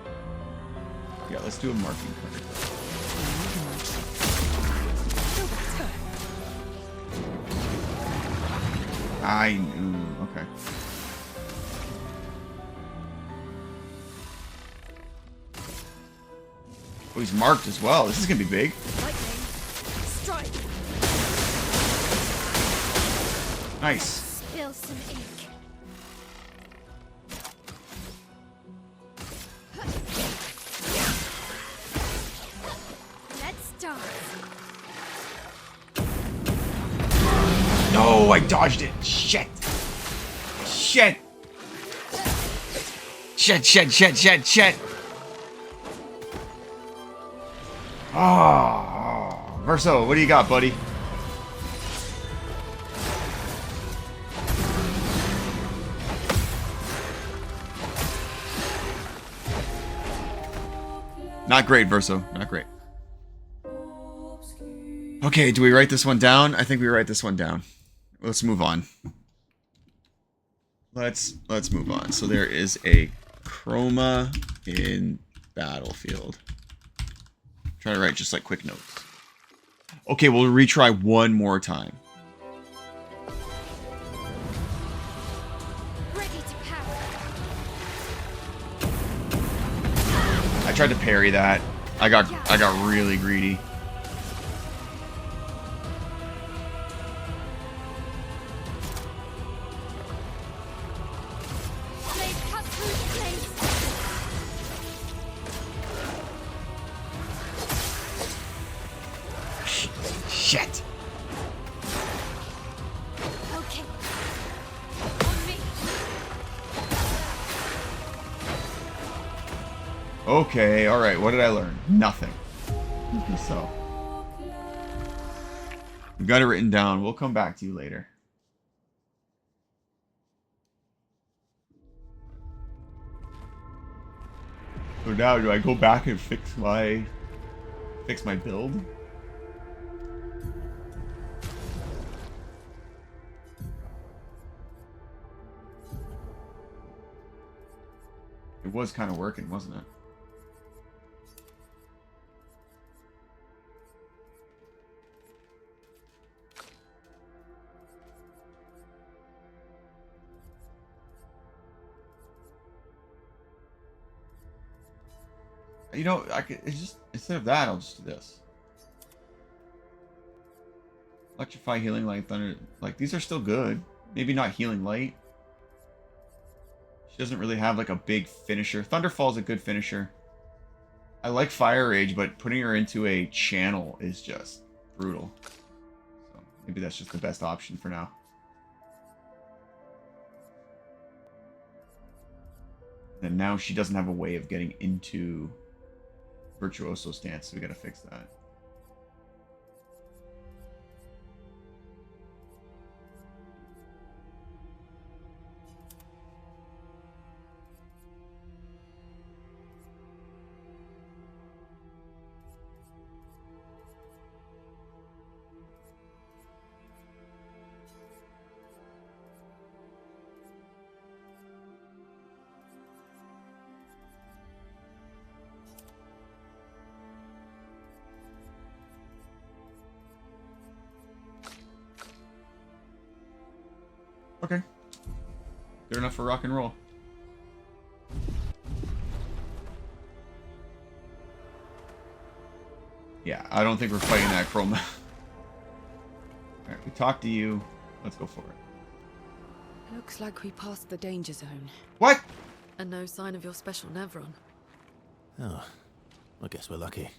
yeah, let's do a marking card. I knew. Okay. Oh, he's marked as well. This is gonna be big. Lightning. Strike. Nice. Spill some ink. Let's dance. No, I dodged it. Shit. Shit. Shit. Oh, Verso, what do you got, buddy? Not great, Verso. Not great. Okay, do we write this one down? I think we write this one down. Let's move on. Let's move on. So there is a chroma in Battlefield. Try to write just like quick notes. Okay, we'll retry one more time. Ready to power. I tried to parry that. I got really greedy. Blade cut through the blade. Shit. Okay. On me. Okay, alright, what did I learn? Nothing. So. We've got it written down. We'll come back to you later. So now, do I go back and fix my build? It was kind of working, wasn't it? You know, I could it's just instead of that, I'll just do this. Electrify, healing light, thunder. Like these are still good. Maybe not healing light. She doesn't really have like a big finisher. Thunderfall's a good finisher. I like Fire Rage, but putting her into a channel is just brutal. So maybe that's just the best option for now. And now she doesn't have a way of getting into Virtuoso stance, so we gotta fix that. Okay. Good enough for rock and roll. Yeah, I don't think we're fighting that chroma. Alright, we talked to you. Let's go for it. Looks like we passed the danger zone. What? And no sign of your special Nevron. Oh, I guess we're lucky.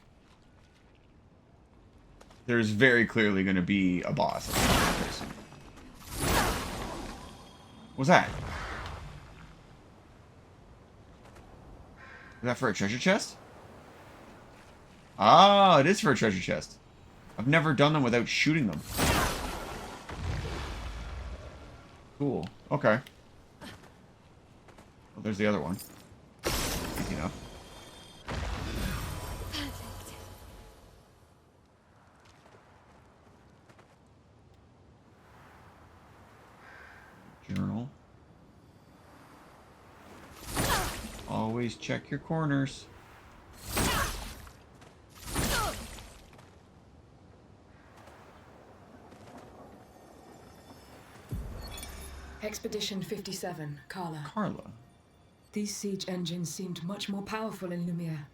There's very clearly going to be a boss. What's that? Is that for a treasure chest? Ah, it is for a treasure chest. I've never done them without shooting them. Cool. Okay. Well, there's the other one. Easy enough. Perfect. Journal. Always check your corners. Expedition 57, Carla. Carla. These siege engines seemed much more powerful in Lumiere.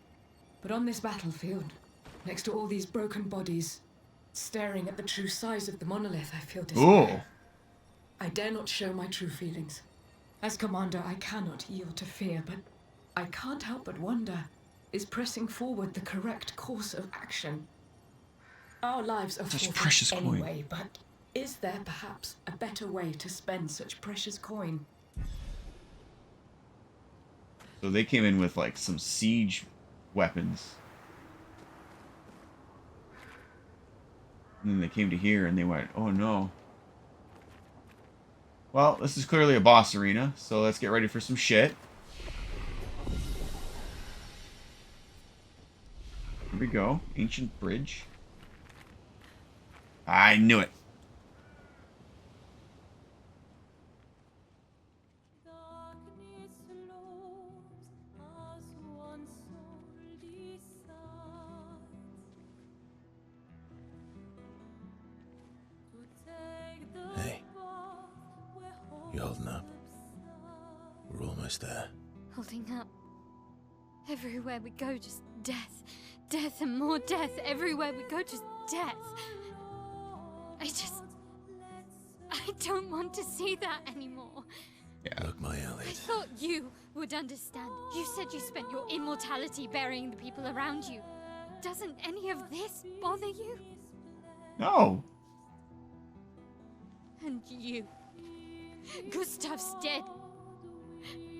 But on this battlefield, next to all these broken bodies, staring at the true size of the monolith, I feel despair. Ooh. I dare not show my true feelings. As commander, I cannot yield to fear, but I can't help but wonder, is pressing forward the correct course of action? Our lives are Such forfeit precious coin. anyway, but is there perhaps a better way to spend such precious coin? So they came in with like some siege weapons. And then they came to here and they went, oh no. Well, this is clearly a boss arena, so let's get ready for some shit. Here we go. Ancient bridge. I knew it. Hey, you holding up? We're almost there. Holding up. Everywhere we go, just death. Death and more death. Everywhere we go, just death. I don't want to see that anymore. Yeah. Look, my I Elliot. thought you would understand. You said you spent your immortality burying the people around you. Doesn't any of this bother you? No. And you. Gustav's dead.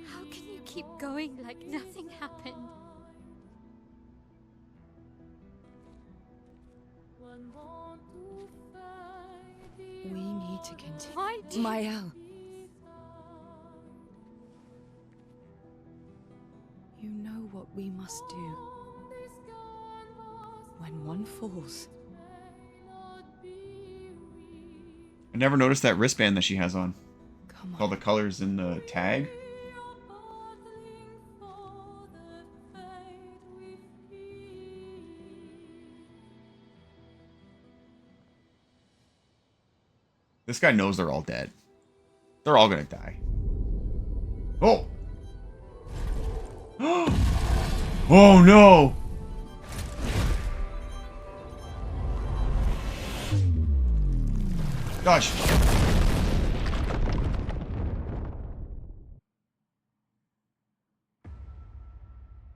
How can you keep going like nothing happened? We need to continue. Why do Mael. You know what we must do. When one falls, I never noticed that wristband that she has on. come on. All the colors in the tag. This guy knows they're all dead. They're all gonna die. Oh! Oh no! Gosh.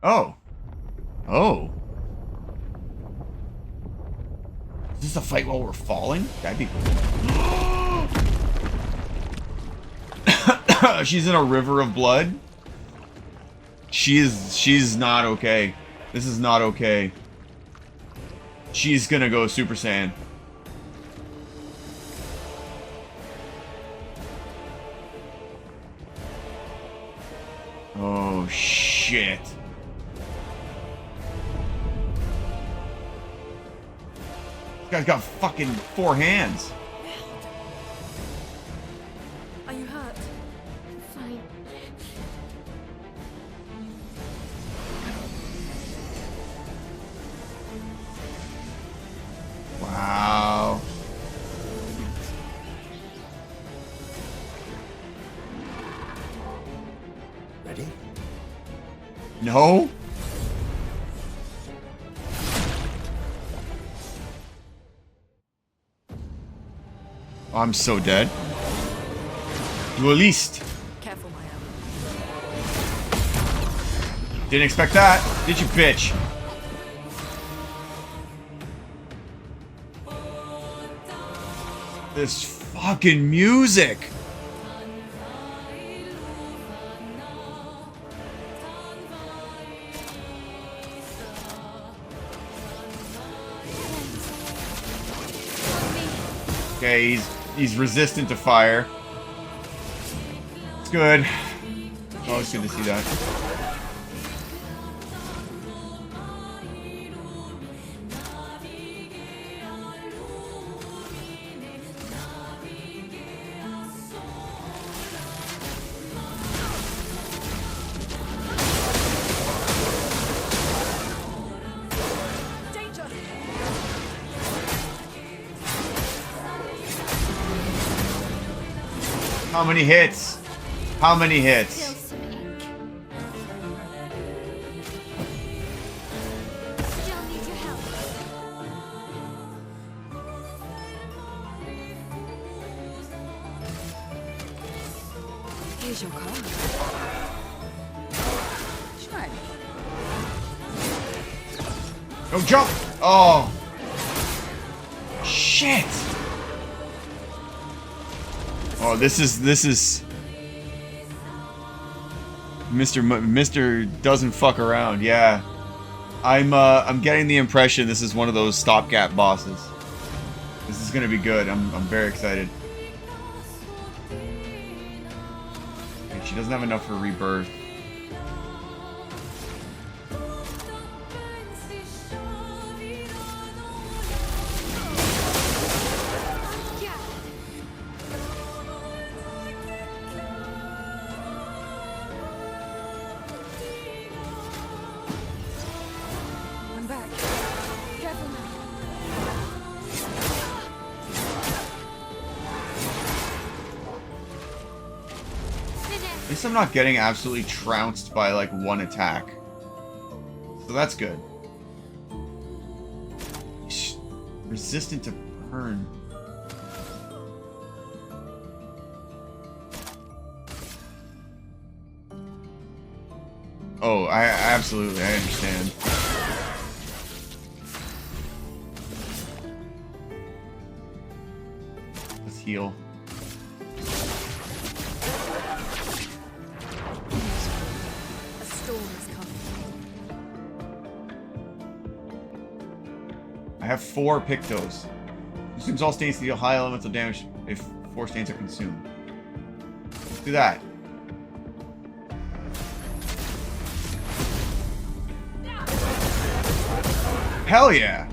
Oh. Oh. Is this a fight while we're falling? That'd be cool. She's in a river of blood. She's not okay. This is not okay. She's gonna go Super Saiyan. Oh shit. This guy's got fucking 4 hands. Are you hurt? Fine. Wow. Ready? No? I'm so dead. Duelist. Careful, my am. Didn't expect that, did you, bitch? This fucking music. Okay, he's resistant to fire. It's good. Oh, it's good to see that. Danger! How many hits? How many hits? Spill some ink. Still need your help. Here's your card. Shrek. No, jump! Oh. Shit! Oh, this is Mr. doesn't fuck around. Yeah. I'm getting the impression this is one of those stopgap bosses. This is going to be good. I'm very excited. Okay, she doesn't have enough for rebirth. I'm back. Careful now. At least I'm not getting absolutely trounced by like one attack. So that's good. Resistant to burn. Oh, I absolutely, I understand. Let's heal. A storm is coming. I have 4 Pictos. Consumes all stains to deal high elemental damage if 4 stains are consumed. Let's do that. Hell yeah.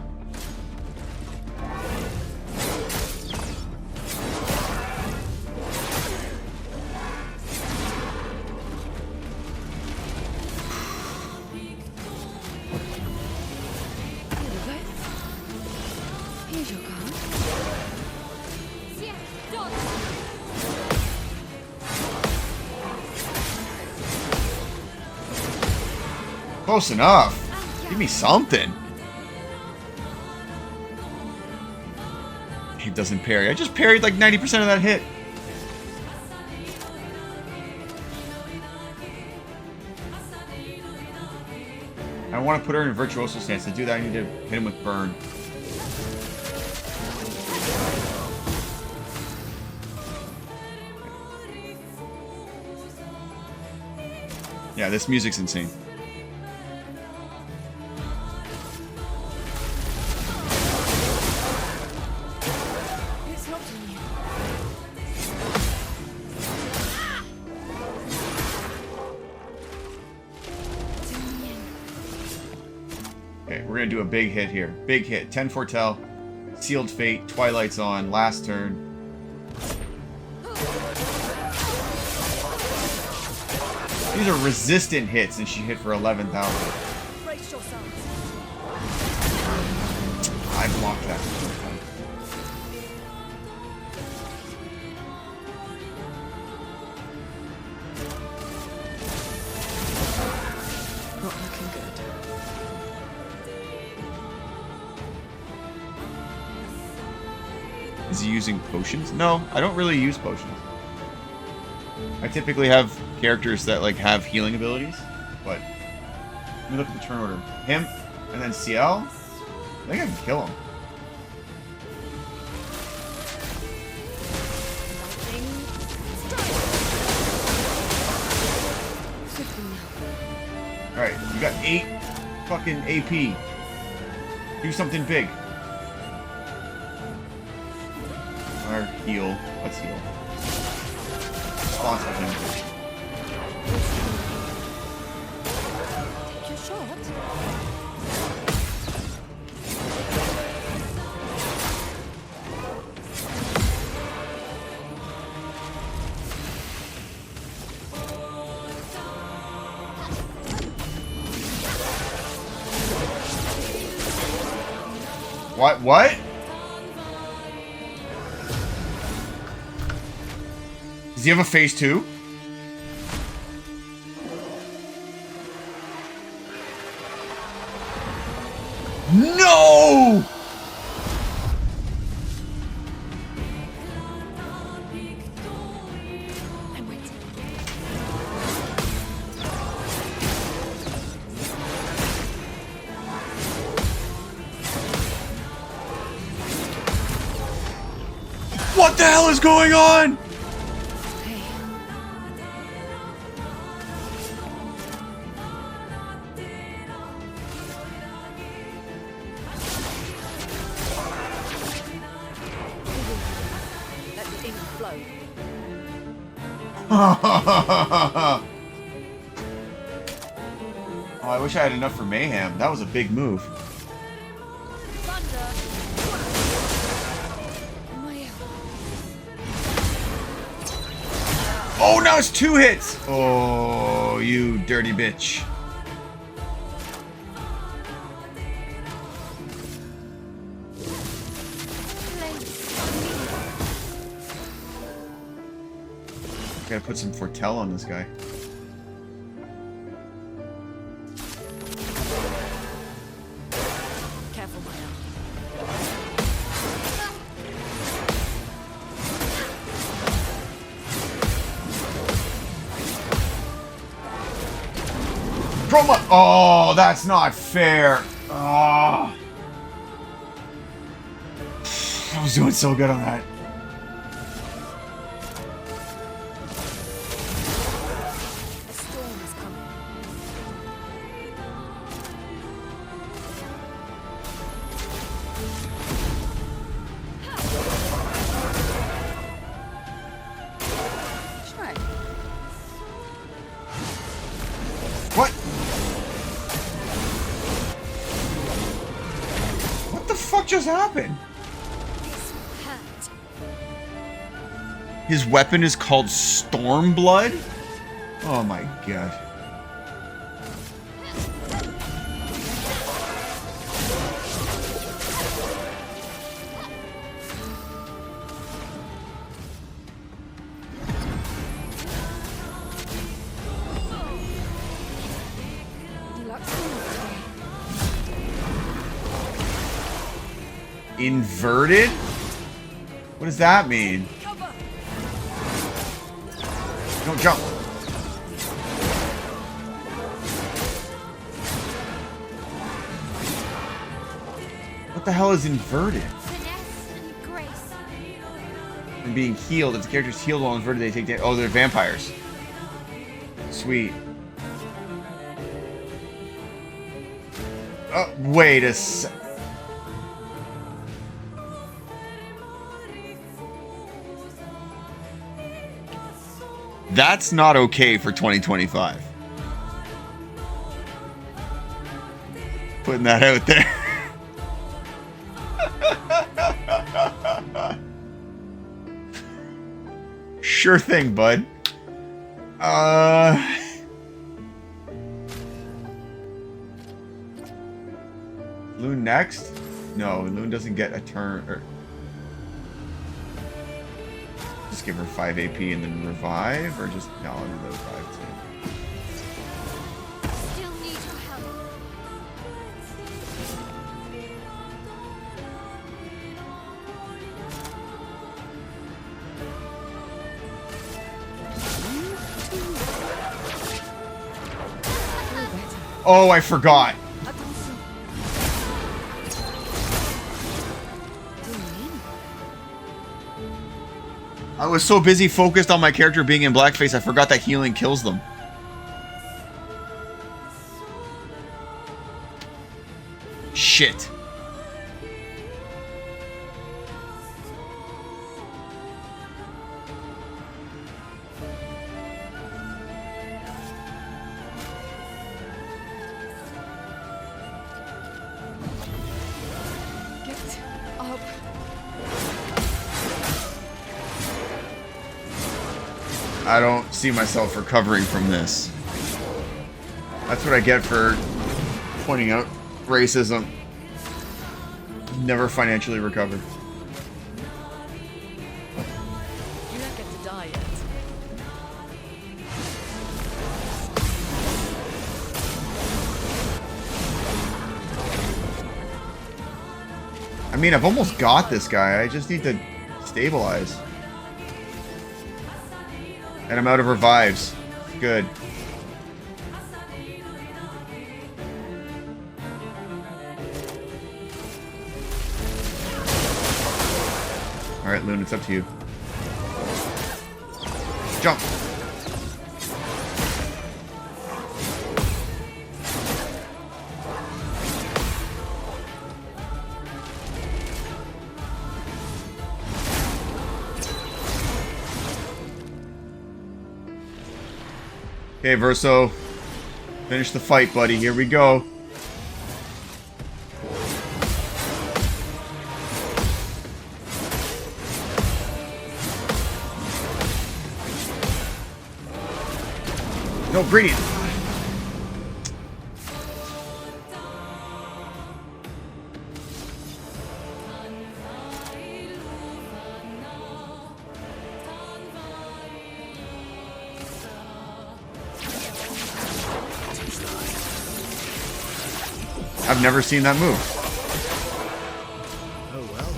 Here's your card. Yeah, done. Close enough. Give me something. He doesn't parry. I just parried like 90% of that hit. I want to put her in a virtuoso stance. To do that, I need to hit him with burn. Yeah, this music's insane. It's not in you. It's in the end. Okay, we're gonna do a big hit here. Big hit. 10 Foretell, Sealed Fate, Twilight's on, last turn. These are resistant hits, and she hit for 11,000. Brace yourselves. I blocked that. Not looking good. Is he using potions? No, I don't really use potions. I typically have characters that like have healing abilities, but let me look at the turn order. Him, and then CL. I think I can kill him. Alright, you got 8 fucking AP. Do something big. Or heal. Let's heal. Responsible him. Take your shot. What? Does he have a phase 2? No! I'm waiting. What the hell is going on? Hey. Let the ink flow. Oh, I wish I had enough for Mayhem. That was a big move. Thunder. My Oh, now it's 2 hits! Oh, you dirty bitch. Gotta put some Foretell on this guy. careful, Maya. Promo. Oh, that's not fair. Oh. I was doing so good on that. A storm is coming. Try. What? fuck just happened? This hurt. His weapon is called Stormblood? Oh my god. Inverted? What does that mean? Don't jump. What the hell is inverted? Finesse and grace. From being healed. If the character's healed while inverted, they take damage. Oh, they're vampires. Sweet. Oh, wait a sec. That's not okay for 2025. Putting that out there. Sure thing, bud. Loon next? No, Loon doesn't get a turn. Or just give her 5 AP and then revive, or just no, I'll do the revive too. Still need your help. Oh, I forgot. I was so busy focused on my character being in blackface, I forgot that healing kills them. Shit. Get up. I don't see myself recovering from this. That's what I get for pointing out racism. Never financially recovered. You don't get to die yet. I mean, I've almost got this guy. I just need to stabilize. And I'm out of revives. Good. Alright, Loon, it's up to you. Jump! Okay, Verso. Finish the fight, buddy. Here we go. No, Gradient. I've never seen that move. Oh well.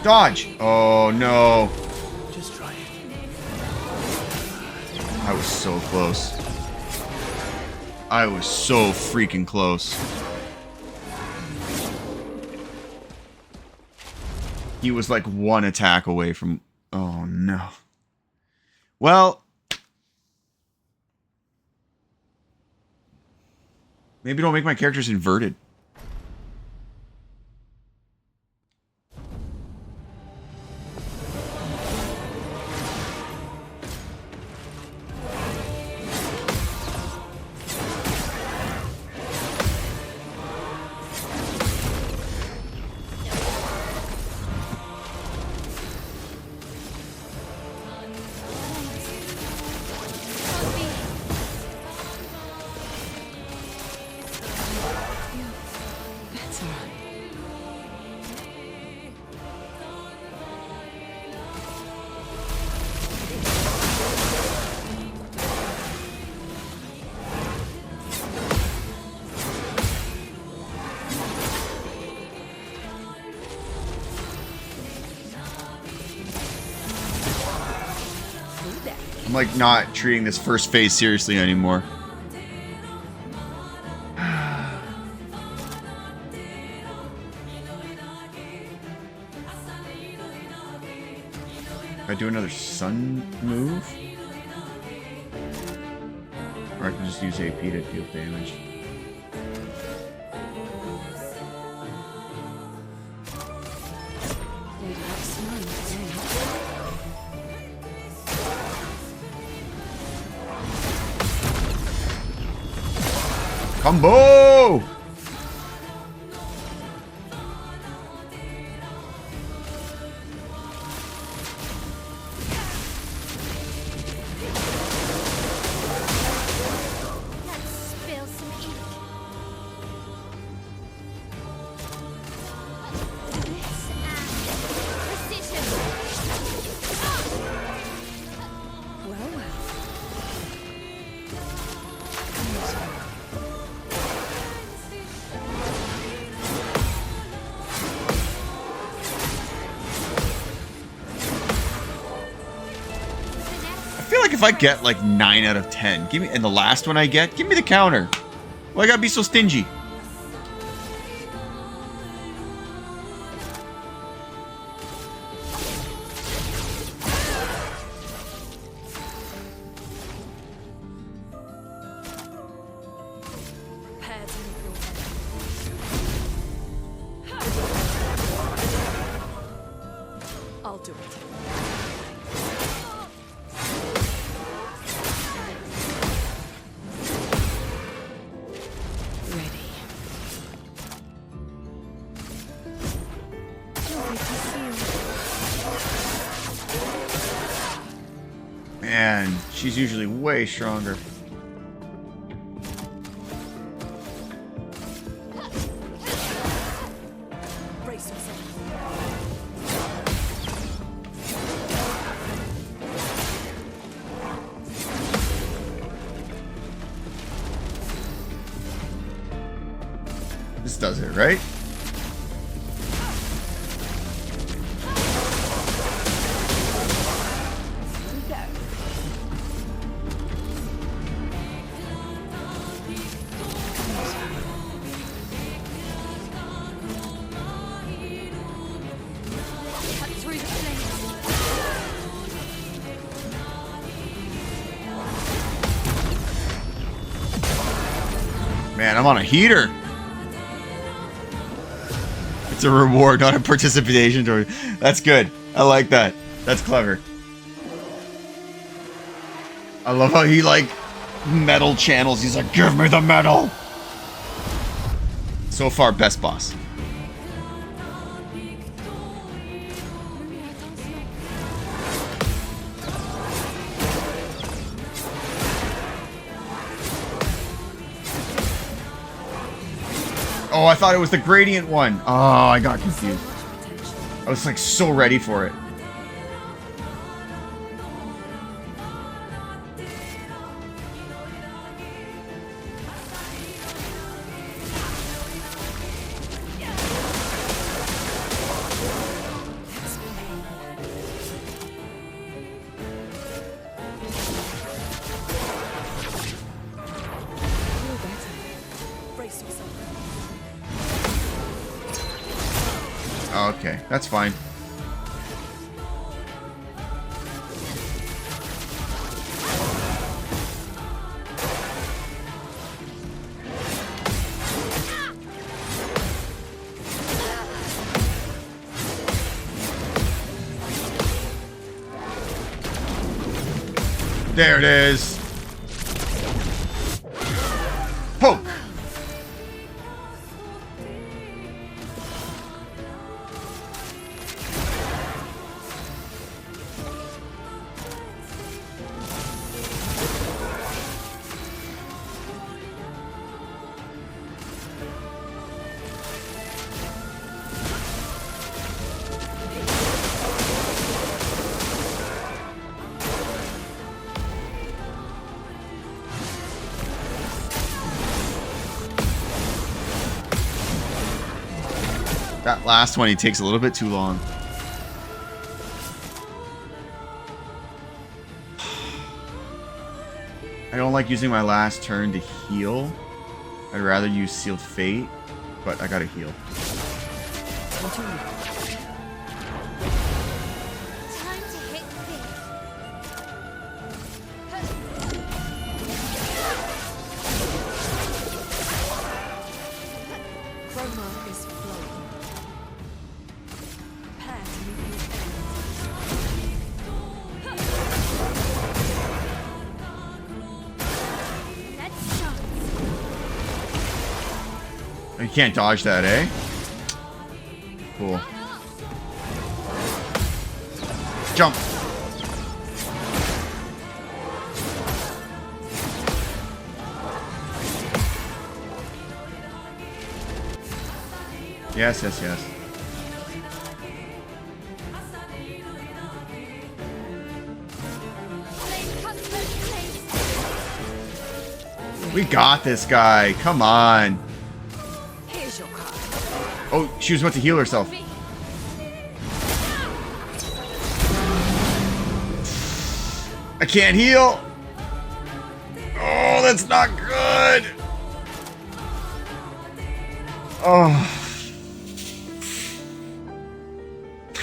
Dodge! Oh no. Just try it. I was so close. I was so freaking close. He was like one attack away from... Oh no. Well... Maybe don't make my characters inverted. I'm like not treating this first phase seriously anymore. I do another sun move? Or I can just use AP to deal damage. Combo! Let's spill some ink. This and precision. Well, well. I feel like if I get like 9 out of 10, give me, and the last one I get, give me the counter. Why I gotta be so stingy? Prepare to meet your end. I'll do it. Ready. Lovely to see you. Man, she's usually way stronger. Brace yourself. This does it, right? Cut through the flames. Man, I'm on a heater. It's a reward, not a participation trophy. That's good. I like that. That's clever. I love how he like metal channels. He's like, give me the metal. So far, best boss. Oh, I thought it was the gradient one. Oh, I got confused. I was like so ready for it. Brace yourself. Oh, okay, that's fine. There it is. Poke. That last one, he takes a little bit too long. I don't like using my last turn to heal. I'd rather use Sealed Fate, but I gotta heal. Time to hit big. Chroma is flowing. Prepare to meet your Let's start. You can't dodge that, eh? Cool. Jump. Yes, yes, yes. Flame cuts those flames. We got this guy. Come on. Here's your card. Oh, she was about to heal herself. I can't heal. Oh, that's not good. Oh.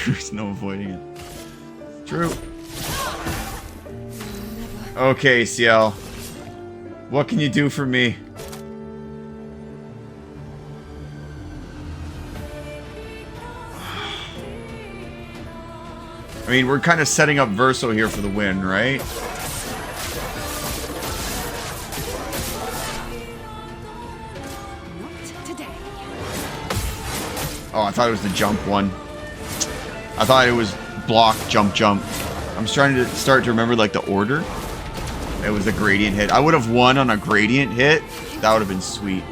There's no avoiding it. True. Okay, CL. What can you do for me? I mean, we're kind of setting up Verso here for the win, right? Not today. Oh, I thought it was the jump one. I thought it was block, jump, jump. I'm starting to remember like the order. It was a gradient hit. I would have won on a gradient hit. That would have been sweet.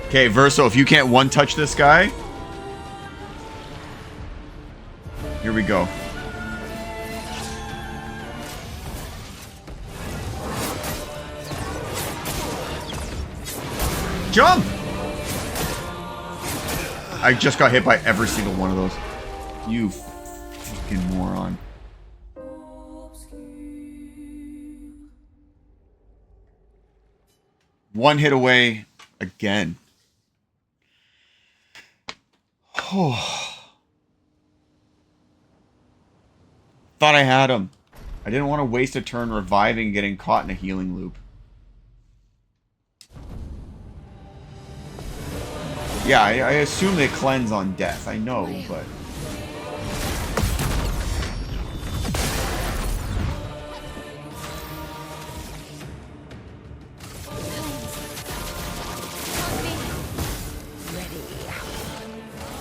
Okay, Verso, if you can't one-touch this guy... Here we go. Jump! I just got hit by every single one of those. You fucking moron. One hit away again. Oh. Thought I had him. I didn't want to waste a turn reviving and getting caught in a healing loop. Yeah, I assume they cleanse on death. I know, but...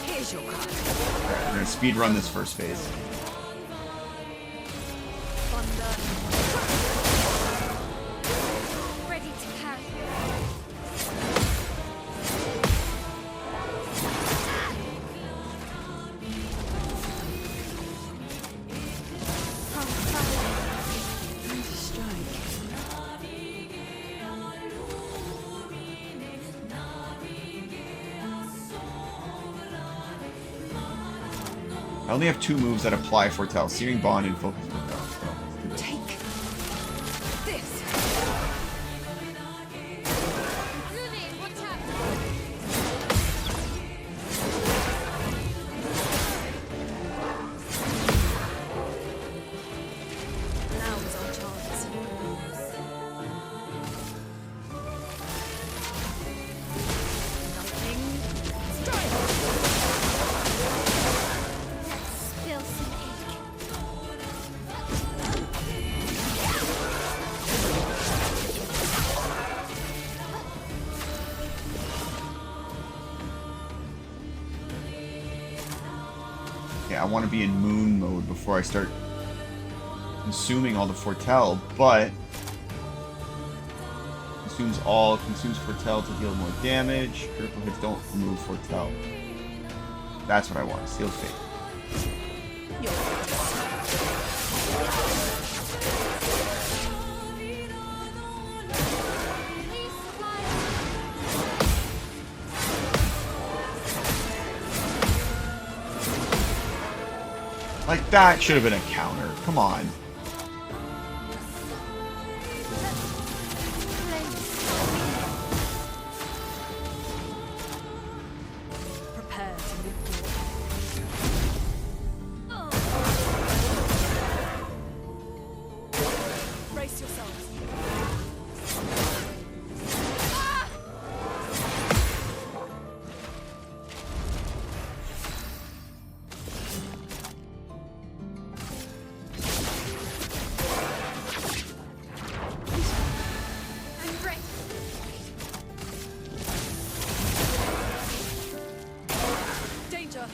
Here's your card. I'm gonna speed run this first phase. Ready to carry. Time to strike. I only have 2 moves that apply Foretell. Searing Bond and Focus Foretell. So. Take this. Ruby, watch out. Now is our chance. Nothing. Strike. Spill some ink. Yeah, I want to be in moon mode before I start consuming all the Foretell, but consumes Foretell to deal more damage. Critical hits don't remove Foretell. That's what I want. Sealed Fate. That should have been a counter. Come on. Prepare to move forward. Brace yourselves. I'm ready. Danger.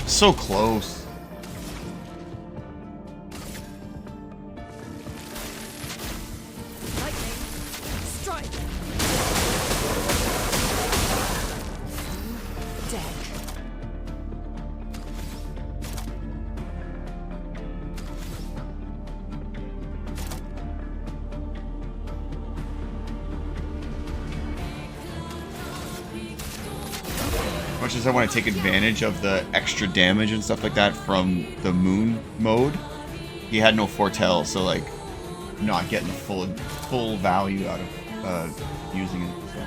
So close. Lightning. Strike. Dead. Much as I want to take advantage of the extra damage and stuff like that from the moon mode, he had no foretell, so like not getting the full value out of using it. So.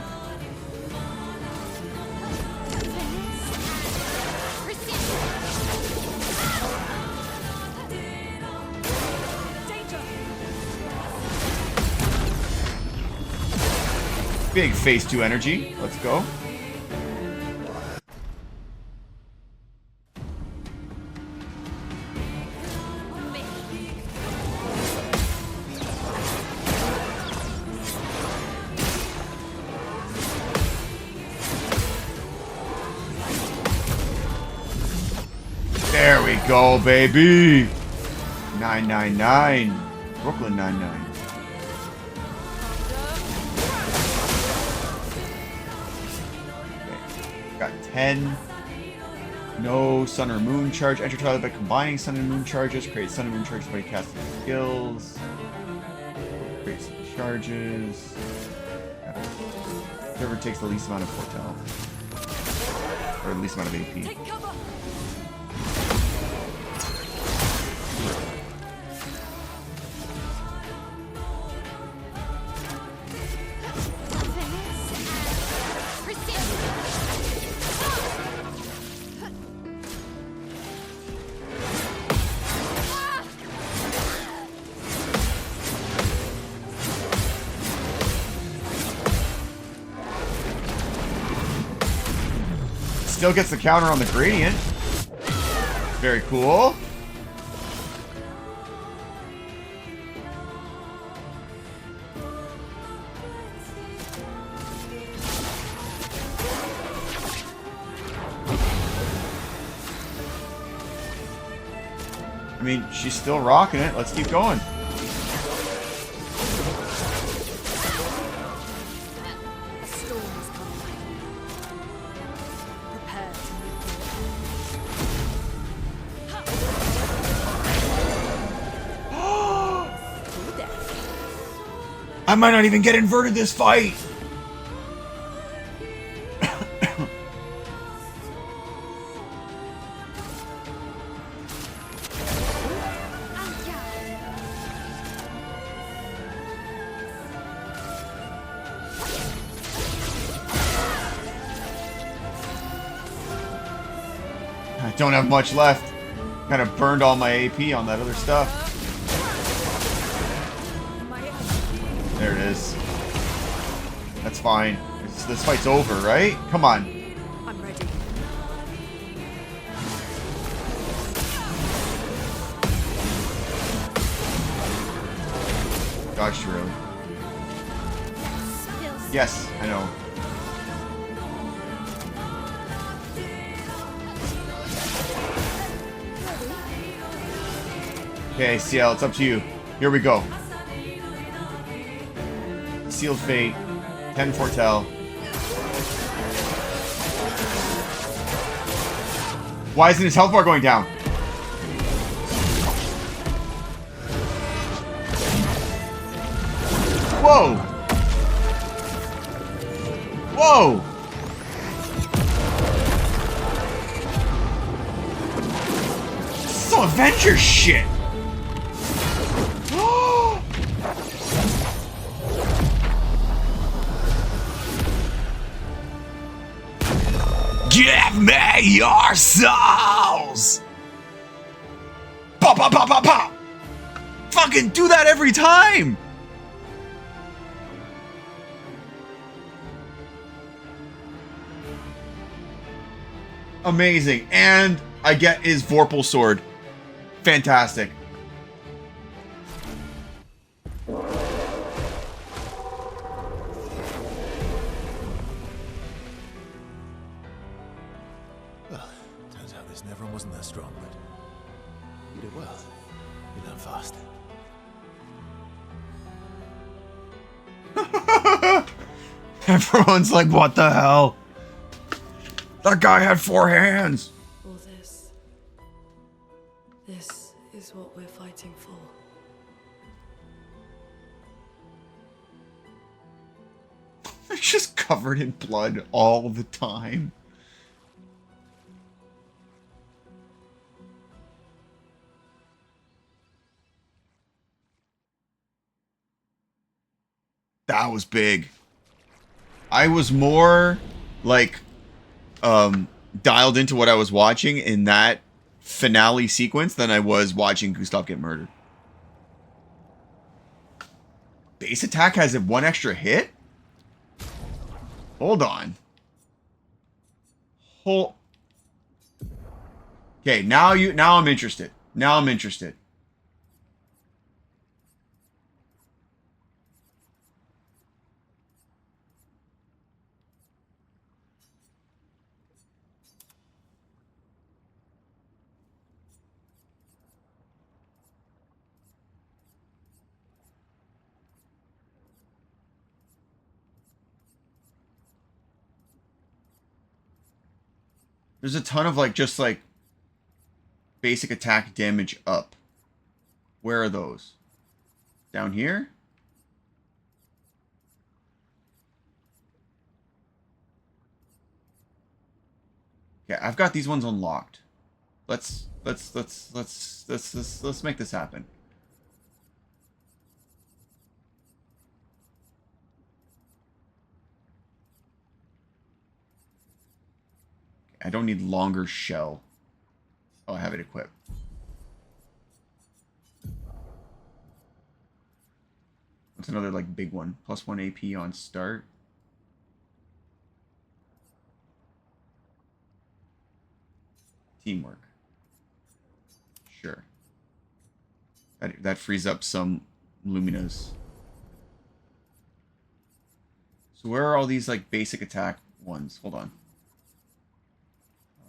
Big phase 2 energy. Let's go. There we go, baby. 999. Brooklyn 99. Okay. Got 10. No sun or moon charge. Enter Twilight by combining sun and moon charges. Create sun and moon charges by casting skills. Create some charges. Whoever takes the least amount of foretell. Or the least amount of AP. Take cover. Still gets the counter on the gradient. Very cool. I mean, she's still rocking it. Let's keep going. A storm is coming. Prepare to move forward. To death. I might not even get inverted this fight. I don't have much left. Kind of burned all my AP on that other stuff. There it is. That's fine. This fight's over, right? Come on. I'm ready. Dodge through. Yes, I know. Okay, CL, it's up to you. Here we go. Sealed Fate. 10 Foretell. Why isn't his health bar going down? Whoa! Whoa! Some Avenger shit! Give me your souls! Pop, pop, pop, pop, pop! Fucking do that every time! Amazing. And I get his Vorpal sword. Fantastic. Well, turns out this Nevron wasn't that strong, but you did well. You learn fast. Everyone's like, what the hell? That guy had 4 hands. All this. This is what we're fighting for. They're just covered in blood all the time. That was big. I was more like dialed into what I was watching in that finale sequence than I was watching Gustav get murdered. Base attack has 1 extra hit? Hold on. Okay, now I'm interested. Now I'm interested. There's a ton of just basic attack damage up. Where are those? Down here? Okay, I've got these ones unlocked. Let's make this happen. I don't need longer shell. Oh, I have it equipped. What's another big one? +1 AP on start. Teamwork. Sure. That frees up some Luminas. So where are all these basic attack ones? Hold on.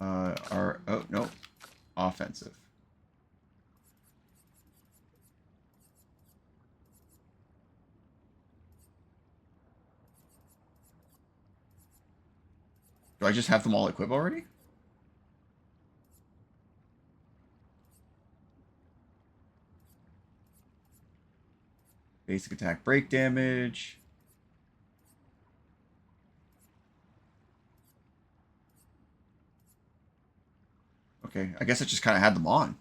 Oh no, offensive. Do I just have them all equipped already? Basic attack break damage. Okay, I guess I just kind of had them on.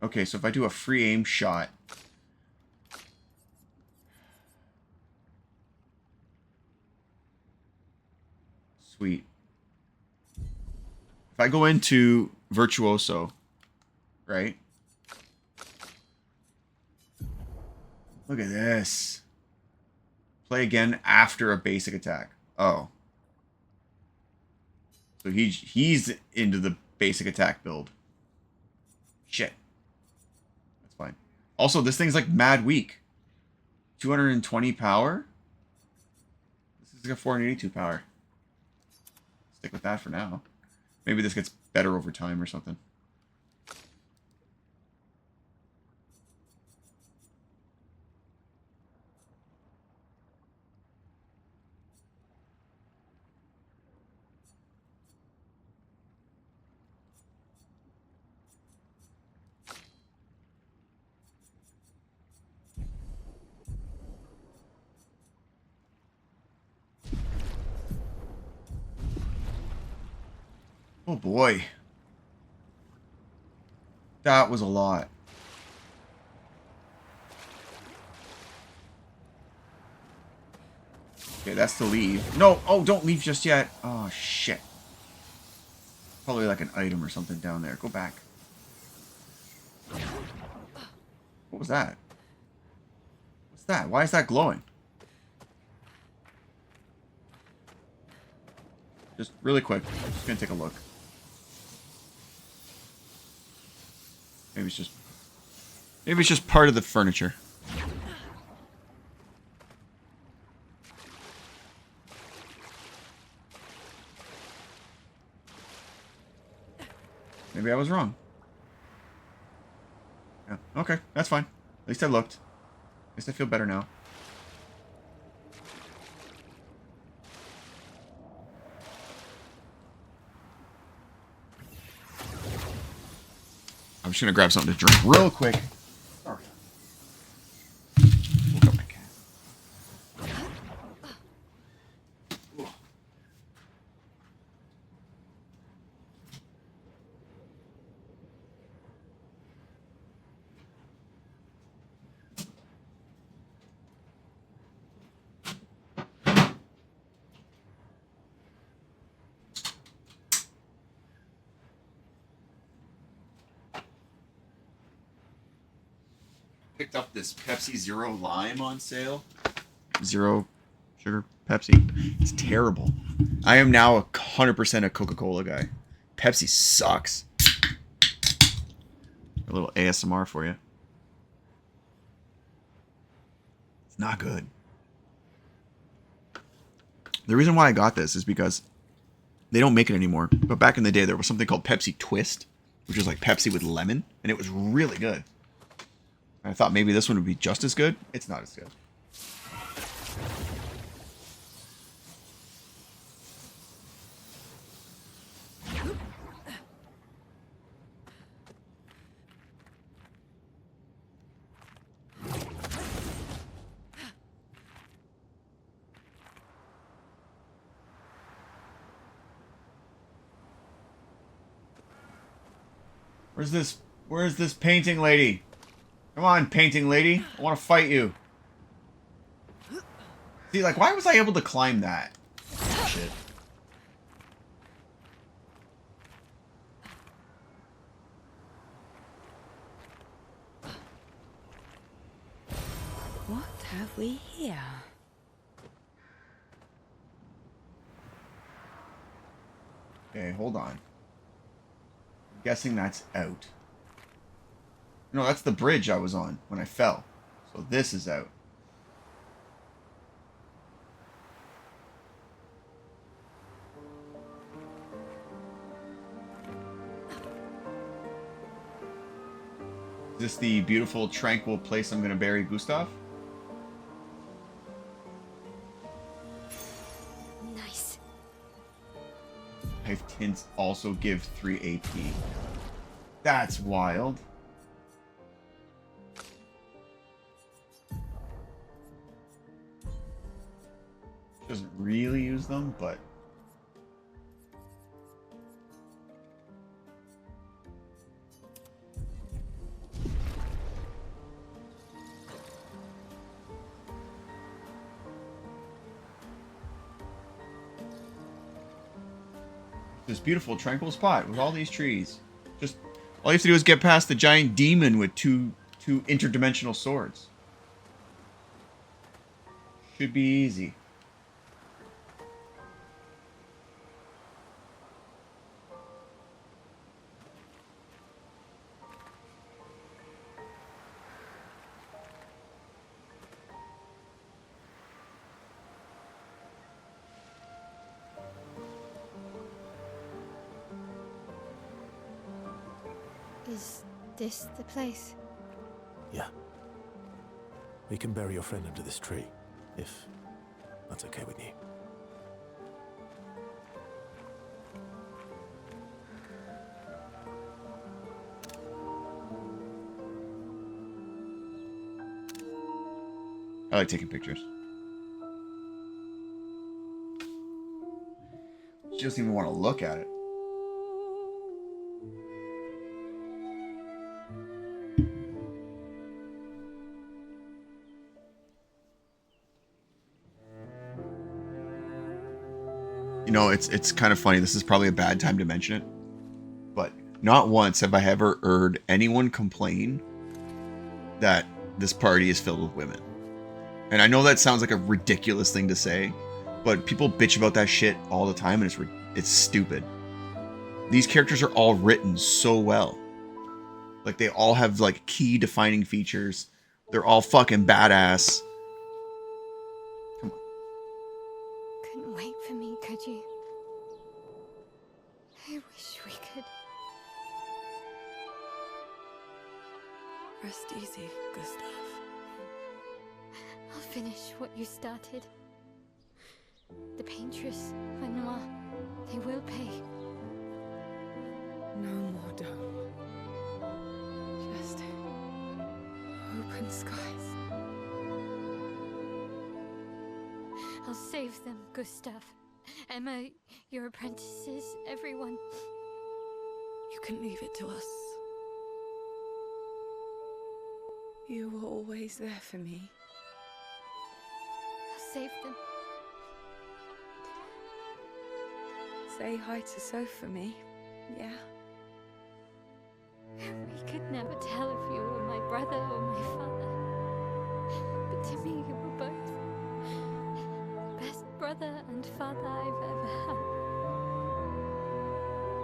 Okay, so if I do a free aim shot... Sweet. If I go into Virtuoso, right? Look at this. Play again after a basic attack. Oh. So he's into the basic attack build. Shit. That's fine. Also, this thing's mad weak. 220 power? This has got 482 power. Stick with that for now. Maybe this gets better over time or something. Oh boy. That was a lot. Okay, that's to leave. No! Oh, don't leave just yet. Oh, shit. Probably like an item or something down there. Go back. What was that? What's that? Why is that glowing? Just really quick. I'm just gonna take a look. Maybe it's just part of the furniture. Maybe I was wrong. Yeah, okay, that's fine. At least I looked. At least I feel better now. I'm just gonna grab something to drink real quick. Sorry. Woke up my cat. Picked up this Pepsi Zero Lime on sale. Zero sugar Pepsi. It's terrible. I am now 100% a Coca-Cola guy. Pepsi sucks. A little ASMR for you. It's not good. The reason why I got this is because they don't make it anymore. But back in the day, there was something called Pepsi Twist, which was like Pepsi with lemon, and it was really good. I thought maybe this one would be just as good. It's not as good. Where's this painting lady? Come on, painting lady. I want to fight you. See, like, why was I able to climb that? Shit. What have we here? Okay, hold on. I'm guessing that's out. No, that's the bridge I was on when I fell. So this is out. Is this the beautiful, tranquil place I'm going to bury Gustav? Nice. 5 tints also give 3 AP. That's wild. Doesn't really use them, but this beautiful tranquil spot with all these trees. Just all you have to do is get past the giant demon with two interdimensional swords. Should be easy. Is this the place? Yeah. We can bury your friend under this tree, if that's okay with you. I like taking pictures. She doesn't even want to look at it. You know, it's kind of funny. This is probably a bad time to mention it, but not once have I ever heard anyone complain that this party is filled with women. And I know that sounds like a ridiculous thing to say, but people bitch about that shit all the time, and it's stupid. These characters are all written so well. Like, they all have, like, key defining features. They're all fucking badass. Come on. Couldn't wait for me, could you? I wish we could. Rest easy, Gustav. I'll finish what you started. The paintress, Renoir, they will pay. No more dome. Just open skies. I'll save them, Gustav. Emma, your apprentices, everyone. You can leave it to us. You were always there for me. I'll save them. Say hi to Soph for me, yeah? We could never tell if you were my brother or my father. But to me, you were both. Best brother and father I've ever had.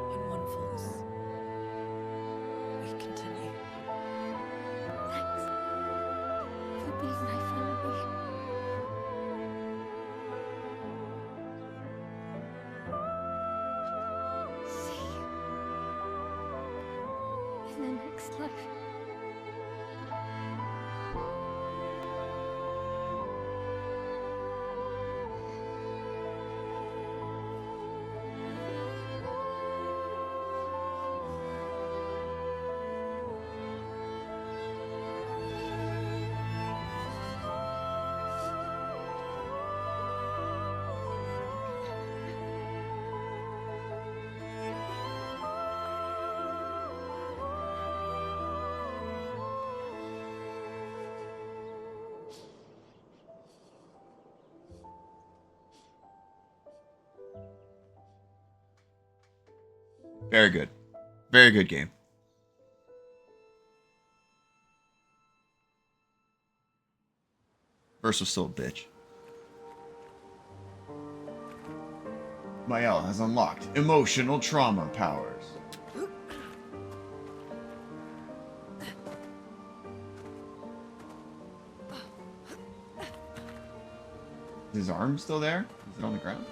When one falls, we continue. Thanks for being my family. See you in the next life. Very good. Very good game. Verse was still a bitch. Mael has unlocked emotional trauma powers. Is his arm still there? Is it on the ground?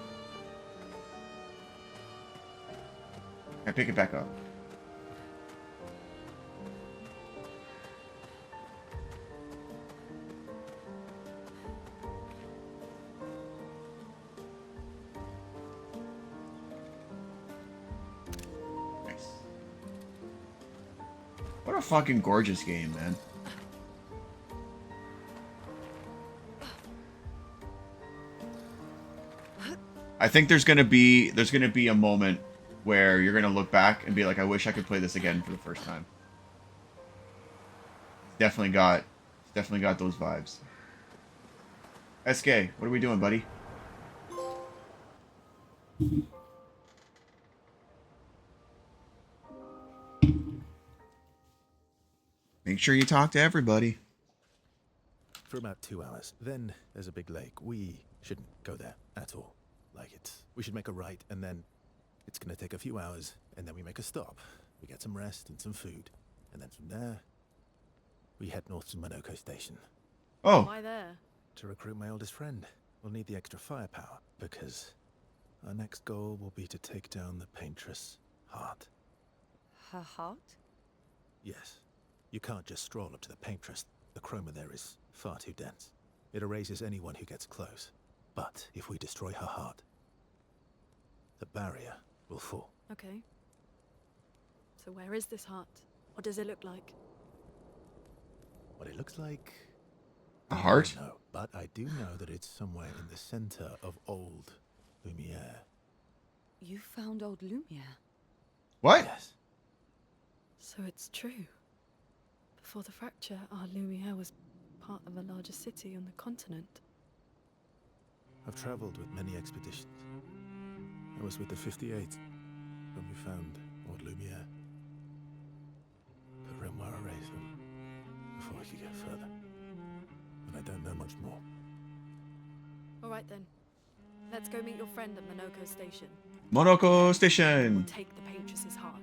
I pick it back up. Nice. What a fucking gorgeous game, man. I think there's gonna be a moment where you're gonna look back and be like, I wish I could play this again for the first time. Definitely got those vibes. SK, what are we doing, buddy? Make sure you talk to everybody. For about 2 hours. Then there's a big lake. We shouldn't go there at all. We should make a right, and then it's gonna take a few hours, and then we make a stop. We get some rest and some food, and then from there, we head north to Monoko Station. Oh. Why there? To recruit my oldest friend. We'll need the extra firepower, because our next goal will be to take down the paintress Heart. Her heart? Yes. You can't just stroll up to the paintress. The chroma there is far too dense. It erases anyone who gets close. But if we destroy her heart, the barrier will fall. Okay. So where is this heart? What does it look like? What it looks like... A heart? No, but I do know that it's somewhere in the center of old Lumiere. You found old Lumiere? What? Yes. So it's true. Before the fracture, our Lumiere was part of a larger city on the continent. I've traveled with many expeditions. I was with the 58th when we found Old Lumiere. But Renoir erased them before I could get further. And I don't know much more. All right then. Let's go meet your friend at Monoko Station. Monoko We'll Station. take the Paintress's heart.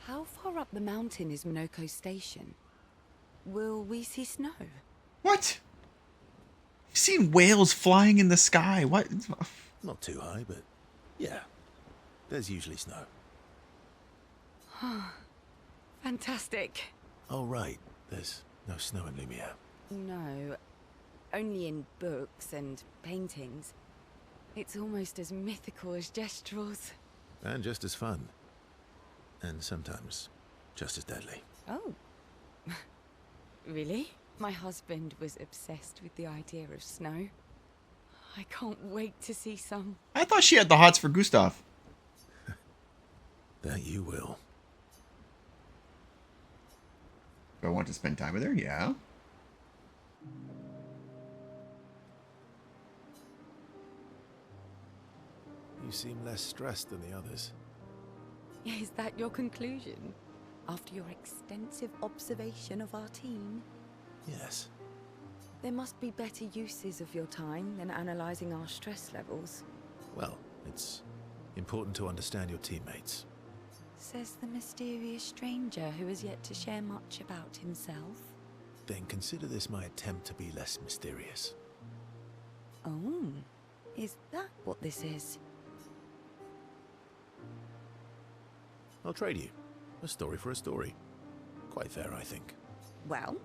How far up the mountain is Monoko Station? Will we see snow? What? You've seen whales flying in the sky. What? Not too high, but yeah. There's usually snow. Fantastic. Oh, right. There's no snow in Lumiere. No, only in books and paintings. It's almost as mythical as Gestrels. And just as fun. And sometimes just as deadly. Oh. Really? My husband was obsessed with the idea of snow. I can't wait to see some. I thought she had the hots for Gustav. That you will. Do I want to spend time with her? Yeah. You seem less stressed than the others. Is that your conclusion? After your extensive observation of our team? Yes. There must be better uses of your time than analysing our stress levels. Well, it's important to understand your teammates. Says the mysterious stranger who has yet to share much about himself. Then consider this my attempt to be less mysterious. Oh, is that what this is? I'll trade you. A story for a story. Quite fair, I think. Well,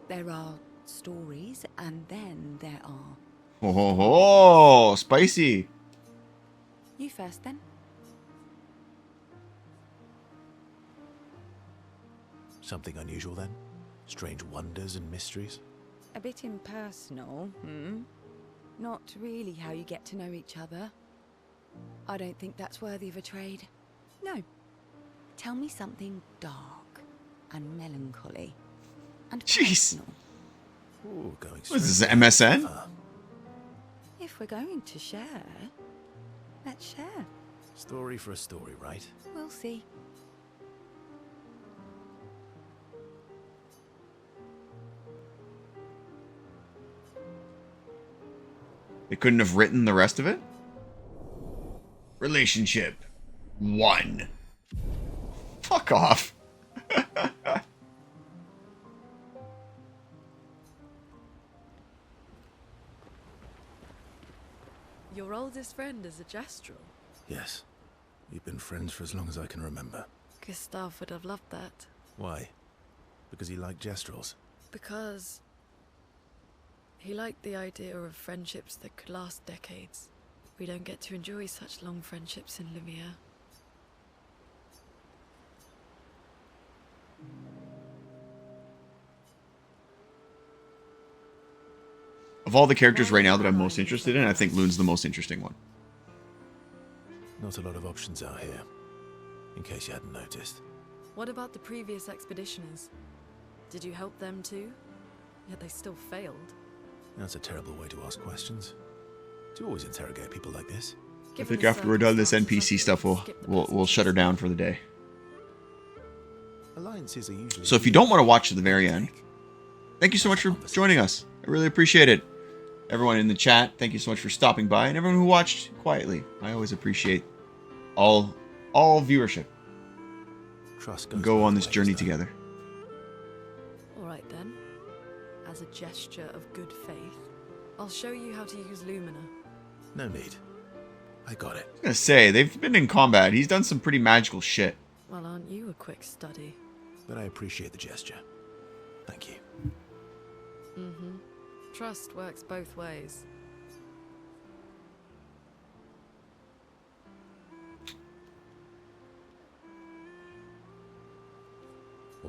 there are stories, and then there are... Oh, ho, ho, spicy. You first, then. Something unusual, then? Strange wonders and mysteries? A bit impersonal, Not really how you get to know each other. I don't think that's worthy of a trade. No. Tell me something dark and melancholy and Jeez. personal. Ooh, going What is this, straight MSN? for- If we're going to share, let's share. Story for a story, right? We'll see. They couldn't have written the rest of it? Relationship 1. Fuck off. Your oldest friend is a Gestrel. Yes. We've been friends for as long as I can remember. Gustav would have loved that. Why? Because he liked Gestrels? Because he liked the idea of friendships that could last decades. We don't get to enjoy such long friendships in Lumiere. Of all the characters right now that I'm most interested in, I think Loon's the most interesting one. Not a lot of options out here, in case you hadn't noticed. What about the previous expeditioners? Did you help them too? Yet they still failed. That's a terrible way to ask questions. Do you always interrogate people like this? I think after we're done this NPC stuff, we'll shut her down for the day. Alliances are usually... So if you don't want to watch to the very end, thank you so much for joining us. I really appreciate it. Everyone in the chat, thank you so much for stopping by, and everyone who watched quietly. I always appreciate all viewership. Trust goes Go both on this ways, journey though. together. Alright then. As a gesture of good faith, I'll show you how to use Lumina. No need. I got it. I was gonna say, they've been in combat. He's done some pretty magical shit. Well, aren't you a quick study? But I appreciate the gesture. Thank you. Mm-hmm. Trust works both ways.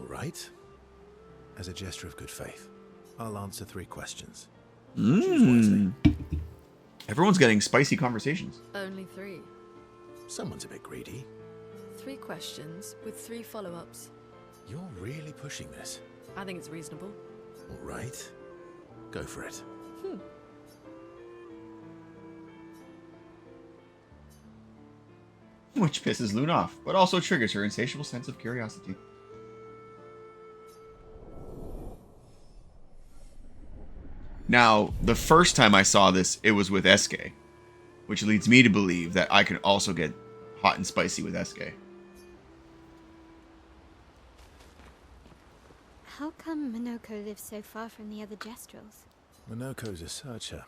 All right. As a gesture of good faith, I'll answer 3 questions. Everyone's getting spicy conversations. Only 3. Someone's a bit greedy. 3 questions with 3 follow-ups. You're really pushing this. I think it's reasonable. All right. Go for it. Which pisses Loon off, but also triggers her insatiable sense of curiosity. Now, the first time I saw this, it was with SK, which leads me to believe that I can also get hot and spicy with SK. How come Minoko lives so far from the other Jestrels? Minoko's a searcher.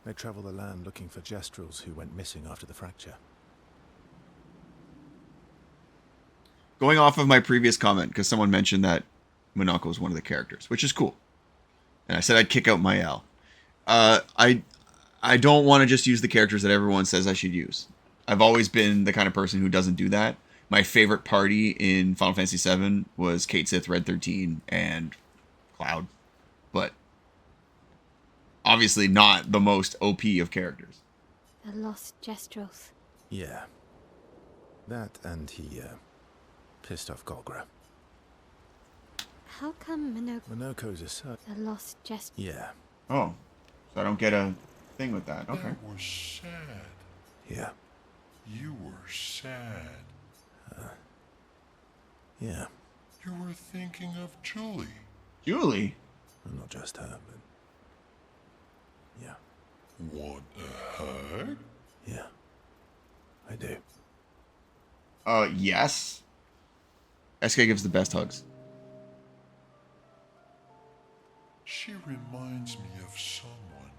They travel the land looking for Jestrels who went missing after the fracture. Going off of my previous comment, because someone mentioned that Minako is one of the characters, which is cool. And I said I'd kick out Mael. I don't want to just use the characters that everyone says I should use. I've always been the kind of person who doesn't do that. My favorite party in Final Fantasy VII was Cait Sith, Red 13, and Cloud. But obviously not the most OP of characters. The lost Jestrels. Yeah. That and he, pissed off Golgra. How come Minoko's a searcher. the lost Jestrels? Yeah. Oh, so I don't get a thing with that. Okay. That was sad. Yeah. You were sad. Yeah. You were thinking of Julie. Julie? Well, not just her, but... Yeah. Want a hug? Yeah. I do. Yes. SK gives the best hugs. She reminds me of someone.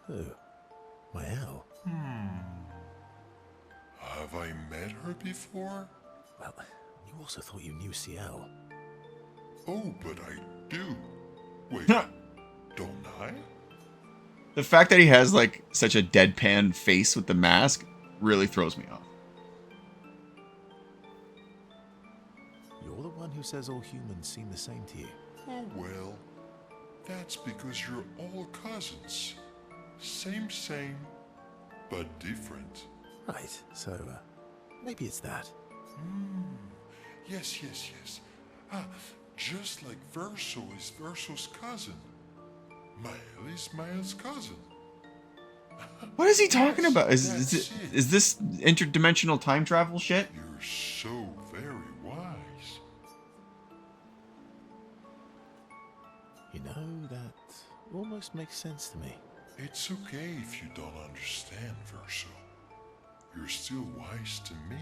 Who? Mael? Have I met her before? Well, you also thought you knew CL. Oh, but I do. Wait, don't I? The fact that he has, like, such a deadpan face with the mask really throws me off. You're the one who says all humans seem the same to you. Oh, well. That's because you're all cousins. Same, but different. Right, so, maybe it's that. Yes. Ah, just like Verso is Verso's cousin. Mael is Mael's cousin. What is he talking about? That's Is this interdimensional time travel shit? You're so very wise. You know, that almost makes sense to me. It's okay if you don't understand, Verso. You're still wise to me.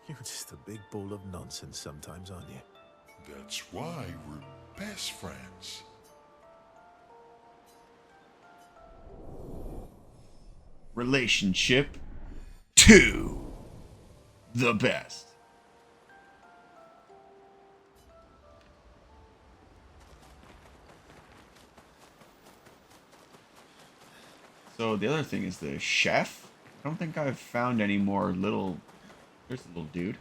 You're just a big ball of nonsense sometimes, aren't you? That's why we're best friends. Relationship 2. The best. So the other thing is the chef. I don't think I've found any more little... There's a little dude.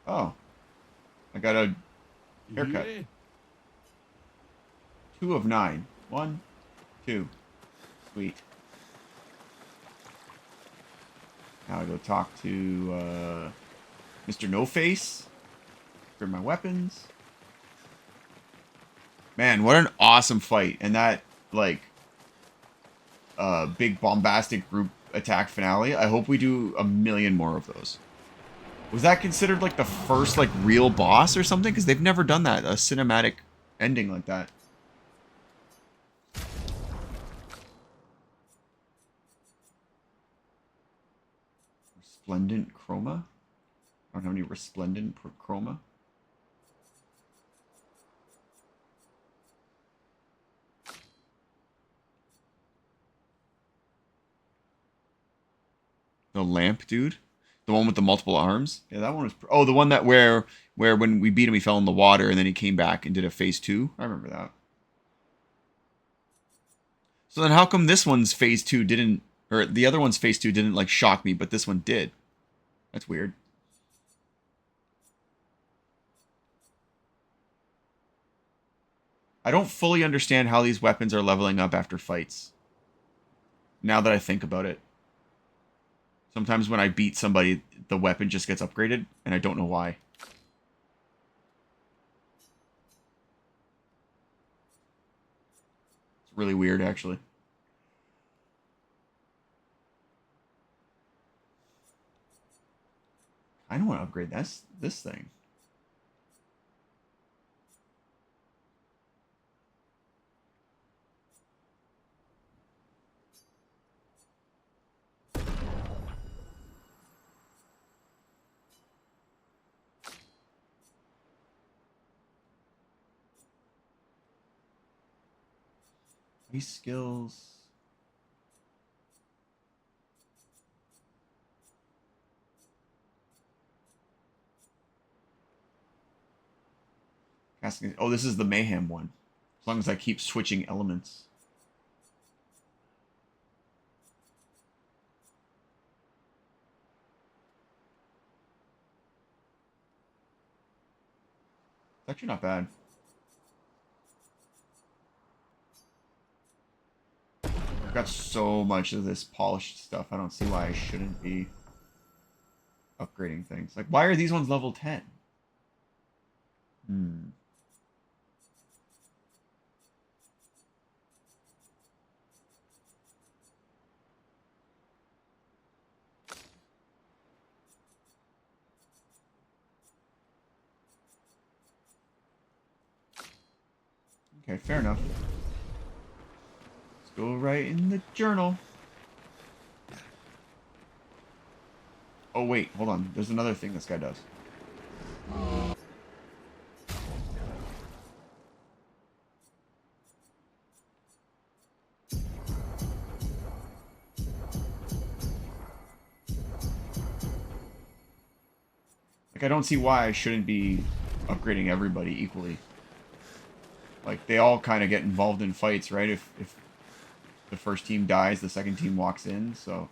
Oh. I got a haircut. 2 of 9. 1, 2. Sweet. Now I go talk to Mr. No Face for my weapons. Man, what an awesome fight. And that, like, big bombastic group attack finale. I hope we do a million more of those. Was that considered, like, the first, like, real boss or something? Because they've never done that. A cinematic ending like that. Resplendent chroma? I don't have any resplendent chroma. The lamp dude? The one with the multiple arms? Yeah, that one was... Oh, the one that where when we beat him, he fell in the water, and then he came back and did a phase 2? I remember that. So then how come this one's phase 2 didn't, or the other one's phase 2 didn't like shock me, but this one did? That's weird. I don't fully understand how these weapons are leveling up after fights. Now that I think about it. Sometimes when I beat somebody, the weapon just gets upgraded, and I don't know why. It's really weird, actually. I don't want to upgrade this thing. These skills. Casting. Oh, this is the mayhem one. As long as I keep switching elements. It's actually not bad. I've got so much of this polished stuff. I don't see why I shouldn't be upgrading things. Like, why are these ones level 10? Okay, fair enough. Let's go right in the journal. Oh, wait, hold on. There's another thing this guy does. Like, I don't see why I shouldn't be upgrading everybody equally. Like, they all kind of get involved in fights, right? If the first team dies, the second team walks in, so...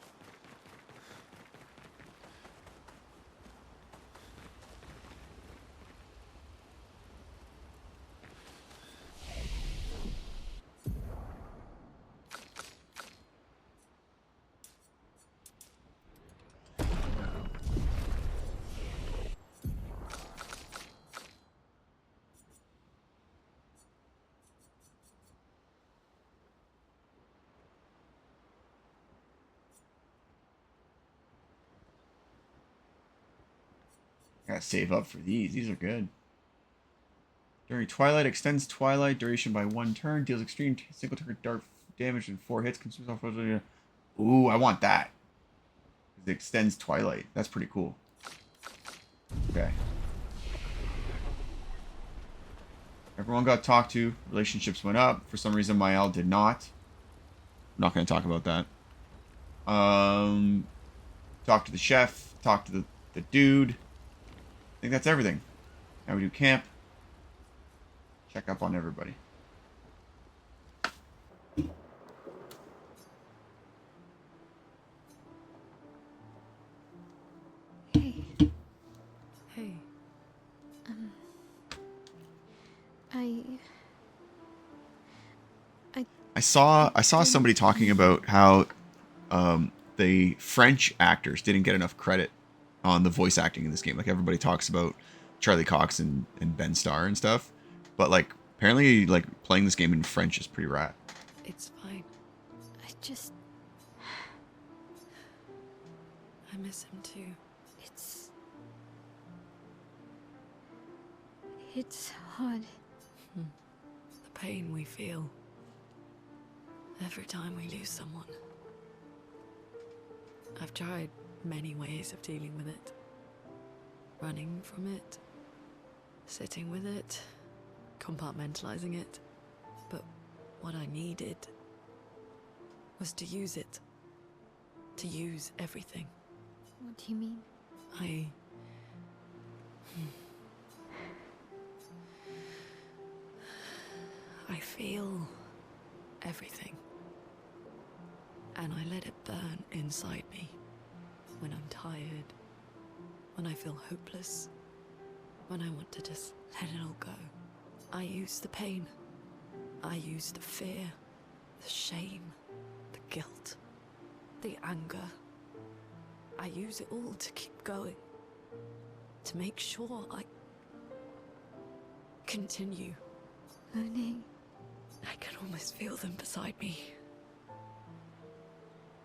Gotta save up for these. These are good. During Twilight, extends Twilight duration by 1 turn, deals extreme single target dart damage in 4 hits, consumes off. Ooh, I want that. It extends Twilight. That's pretty cool. Okay. Everyone got talked to. Relationships went up. For some reason, Mael did not. I'm not going to talk about that. Talk to the chef. Talk to the dude. I think that's everything. Now we do camp. Check up on everybody. Hey. Hey. I saw somebody talking about how the French actors didn't get enough credit on the voice acting in this game. Like, everybody talks about Charlie Cox and Ben Starr and stuff, but like, apparently, like, playing this game in French is pretty rad. It's fine. I miss him too. It's hard. The pain we feel every time we lose someone. I've tried many ways of dealing with it. Running from it, sitting with it, compartmentalizing it. But what I needed was to use it. To use everything. What do you mean? I feel everything. And I let it burn inside me. When I'm tired, when I feel hopeless, when I want to just let it all go. I use the pain. I use the fear, the shame, the guilt, the anger. I use it all to keep going. To make sure I continue. Moaning. I can almost feel them beside me.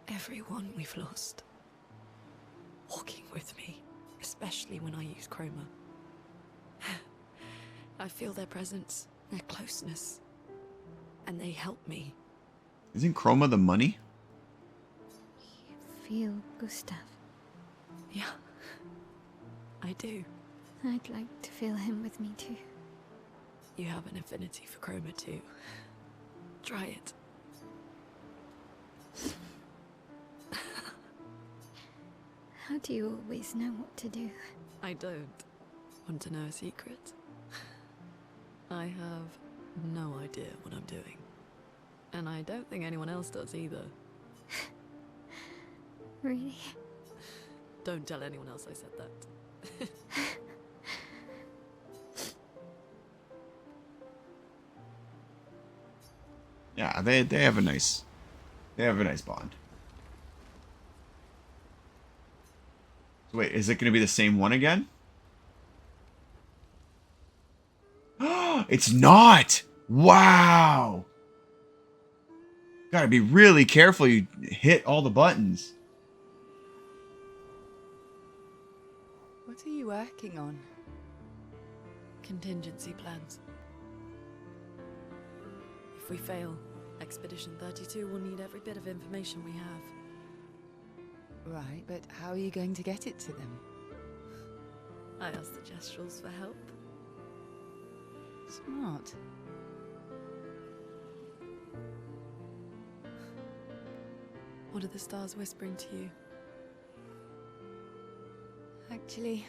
Everyone we've lost. Walking with me, especially when I use Chroma. I feel their presence, their closeness, and they help me. Isn't Chroma the money? You feel Gustav. Yeah, I do. I'd like to feel him with me too. You have an affinity for Chroma too. Try it. How do you always know what to do? I don't. Want to know a secret? I have no idea what I'm doing. And I don't think anyone else does either. Really? Don't tell anyone else I said that. Yeah, they have a nice bond. So wait, is it going to be the same one again? It's not. Wow. Got to be really careful you hit all the buttons. What are you working on? Contingency plans. If we fail, Expedition 32 will need every bit of information we have. Right, but how are you going to get it to them? I asked the Gestrals for help. Smart. What are the stars whispering to you? Actually,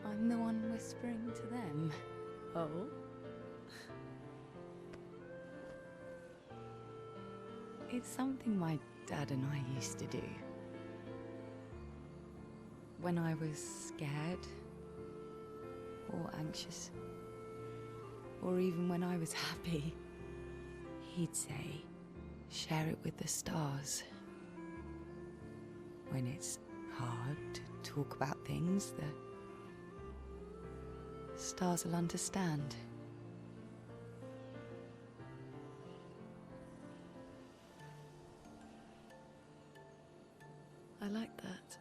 I'm the one whispering to them. Oh? It's something my dad and I used to do. When I was scared, or anxious, or even when I was happy, he'd say, share it with the stars. When it's hard to talk about things, the stars will understand. I like that.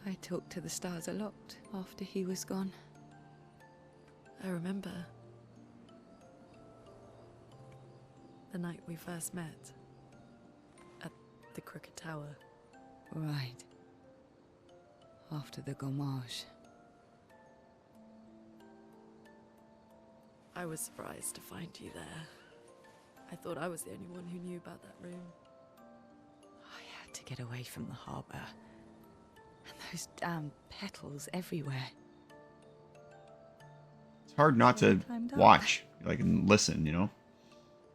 I talked to the stars a lot after he was gone. I remember the night we first met at the Crooked Tower. Right. After the gommage. I was surprised to find you there. I thought I was the only one who knew about that room. I had to get away from the harbour. And those damn petals everywhere. It's hard not to Climbed up. watch, like, and listen, you know?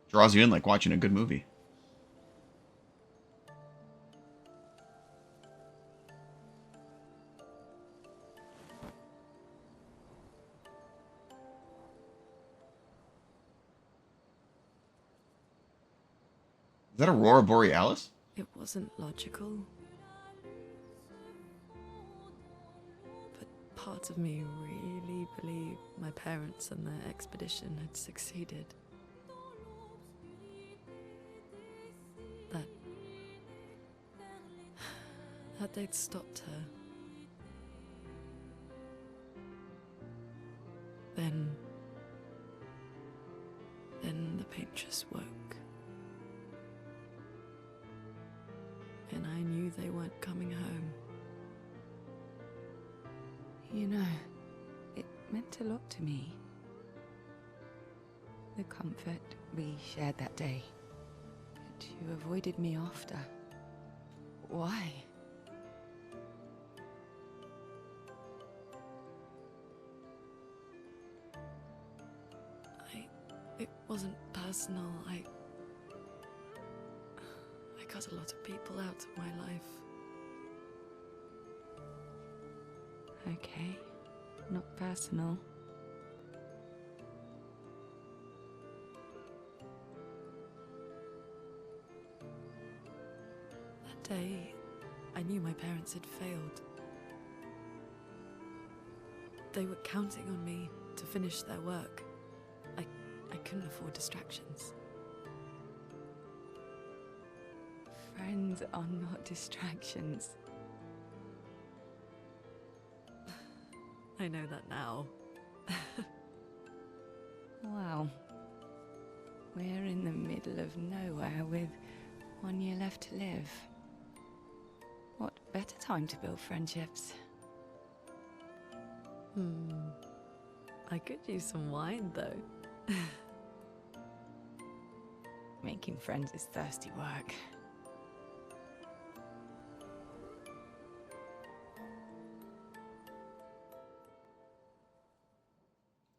Draws you in like watching a good movie. Is that Aurora Borealis? It wasn't logical. But parts of me really believed my parents and their expedition had succeeded. That they'd stopped her. Then the painters woke. And I knew they weren't coming home. You know, it meant a lot to me. The comfort we shared that day. But you avoided me after. Why? It wasn't personal. I cut a lot of people out of my life. Okay, not personal. That day, I knew my parents had failed. They were counting on me to finish their work. I couldn't afford distractions. Friends are not distractions. I know that now. Wow. We're in the middle of nowhere with 1 year left to live. What better time to build friendships? I could use some wine, though. Making friends is thirsty work.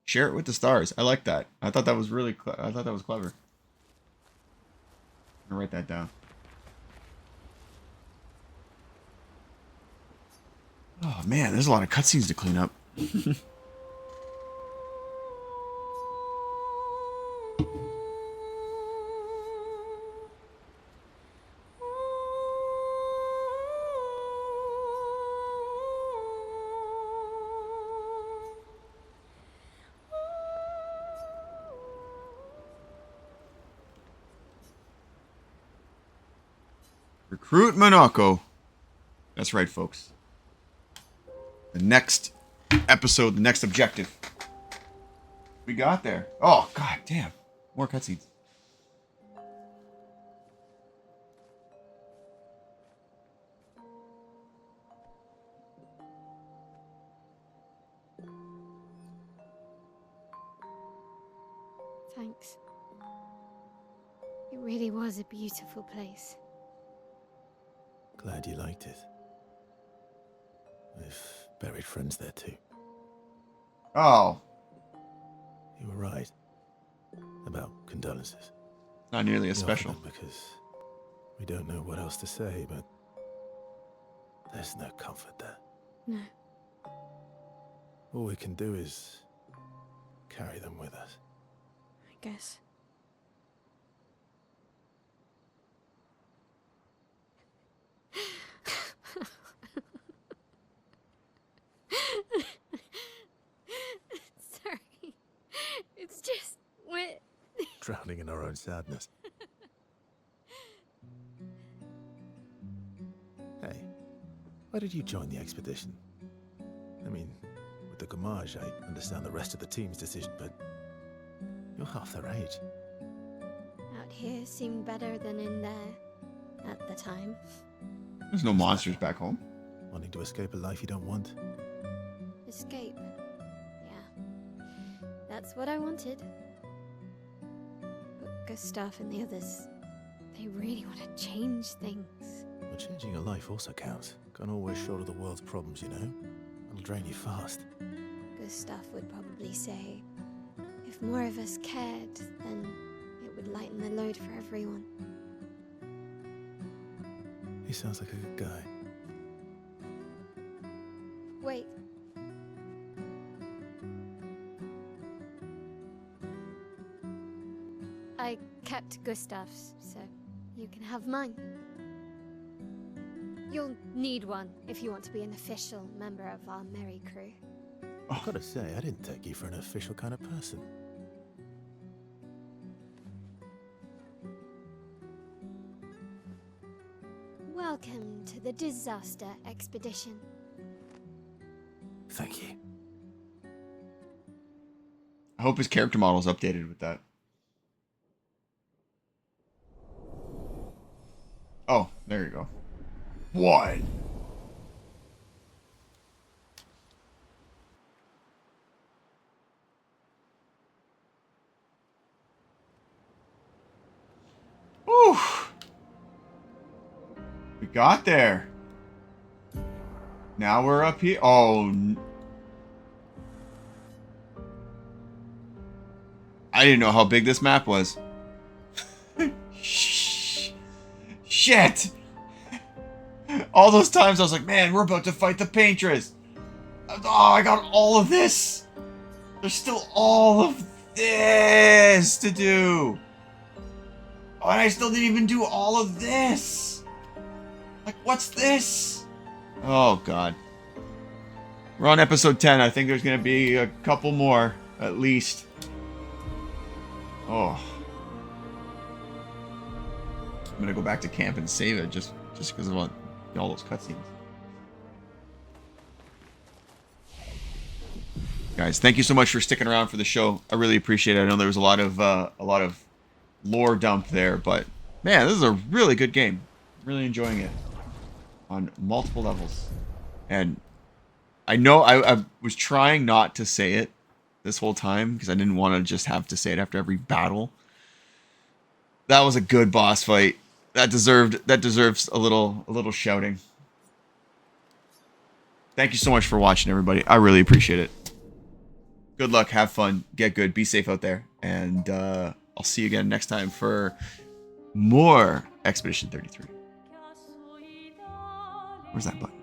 Share it with the stars. I like that. I thought that was really. I thought that was clever. I'll write that down. Oh man, there's a lot of cutscenes to clean up. Recruit Monaco. That's right, folks. The next episode, the next objective. We got there. Oh, god damn. More cutscenes. Thanks. It really was a beautiful place. Glad you liked it. We've buried friends there too. Oh, You were right about condolences. not nearly as We offer special. them because we don't know what else to say, but there's no comfort there. No. All we can do is carry them with us. I guess. Sorry. It's just we're Drowning in our own sadness. Hey, why did you join the expedition? I mean, with the Gamage, I understand the rest of the team's decision, but you're half their age. out here seemed better than in there at the time. There's no monsters back home. Wanting to escape a life you don't want? Escape. Yeah. That's what I wanted. But Gustav and the others, they really want to change things. Well, changing your life also counts. Can't always shoulder the world's problems, you know? It'll drain you fast. Gustav would probably say, if more of us cared, then it would lighten the load for everyone. He sounds like a good guy. Wait. I kept Gustav's, so you can have mine. You'll need one if you want to be an official member of our merry crew. I've got to say, I didn't take you for an official kind of person. Welcome to the disaster expedition. Thank you. I hope his character model is updated with that. Oh, there you go. One. Whew. We got there. Now we're up here. Oh. I didn't know how big this map was. Shit! All those times I was like, man, we're about to fight the Paintress. Oh, I got all of this. There's still all of this to do. Oh, and I still didn't even do all of this. Like, what's this? Oh, God. We're on episode 10. I think there's going to be a couple more, at least. Oh. I'm going to go back to camp and save it just because of all those cutscenes. Guys, thank you so much for sticking around for the show. I really appreciate it. I know there was a lot of lore dump there, but man, this is a really good game. Really enjoying it on multiple levels. And I know I was trying not to say it this whole time because I didn't want to just have to say it after every battle. That was a good boss fight. That deserves a little shouting. Thank you so much for watching, everybody. I really appreciate it. Good luck, have fun, get good, be safe out there, and I'll see you again next time for more Expedition 33. Where's that button?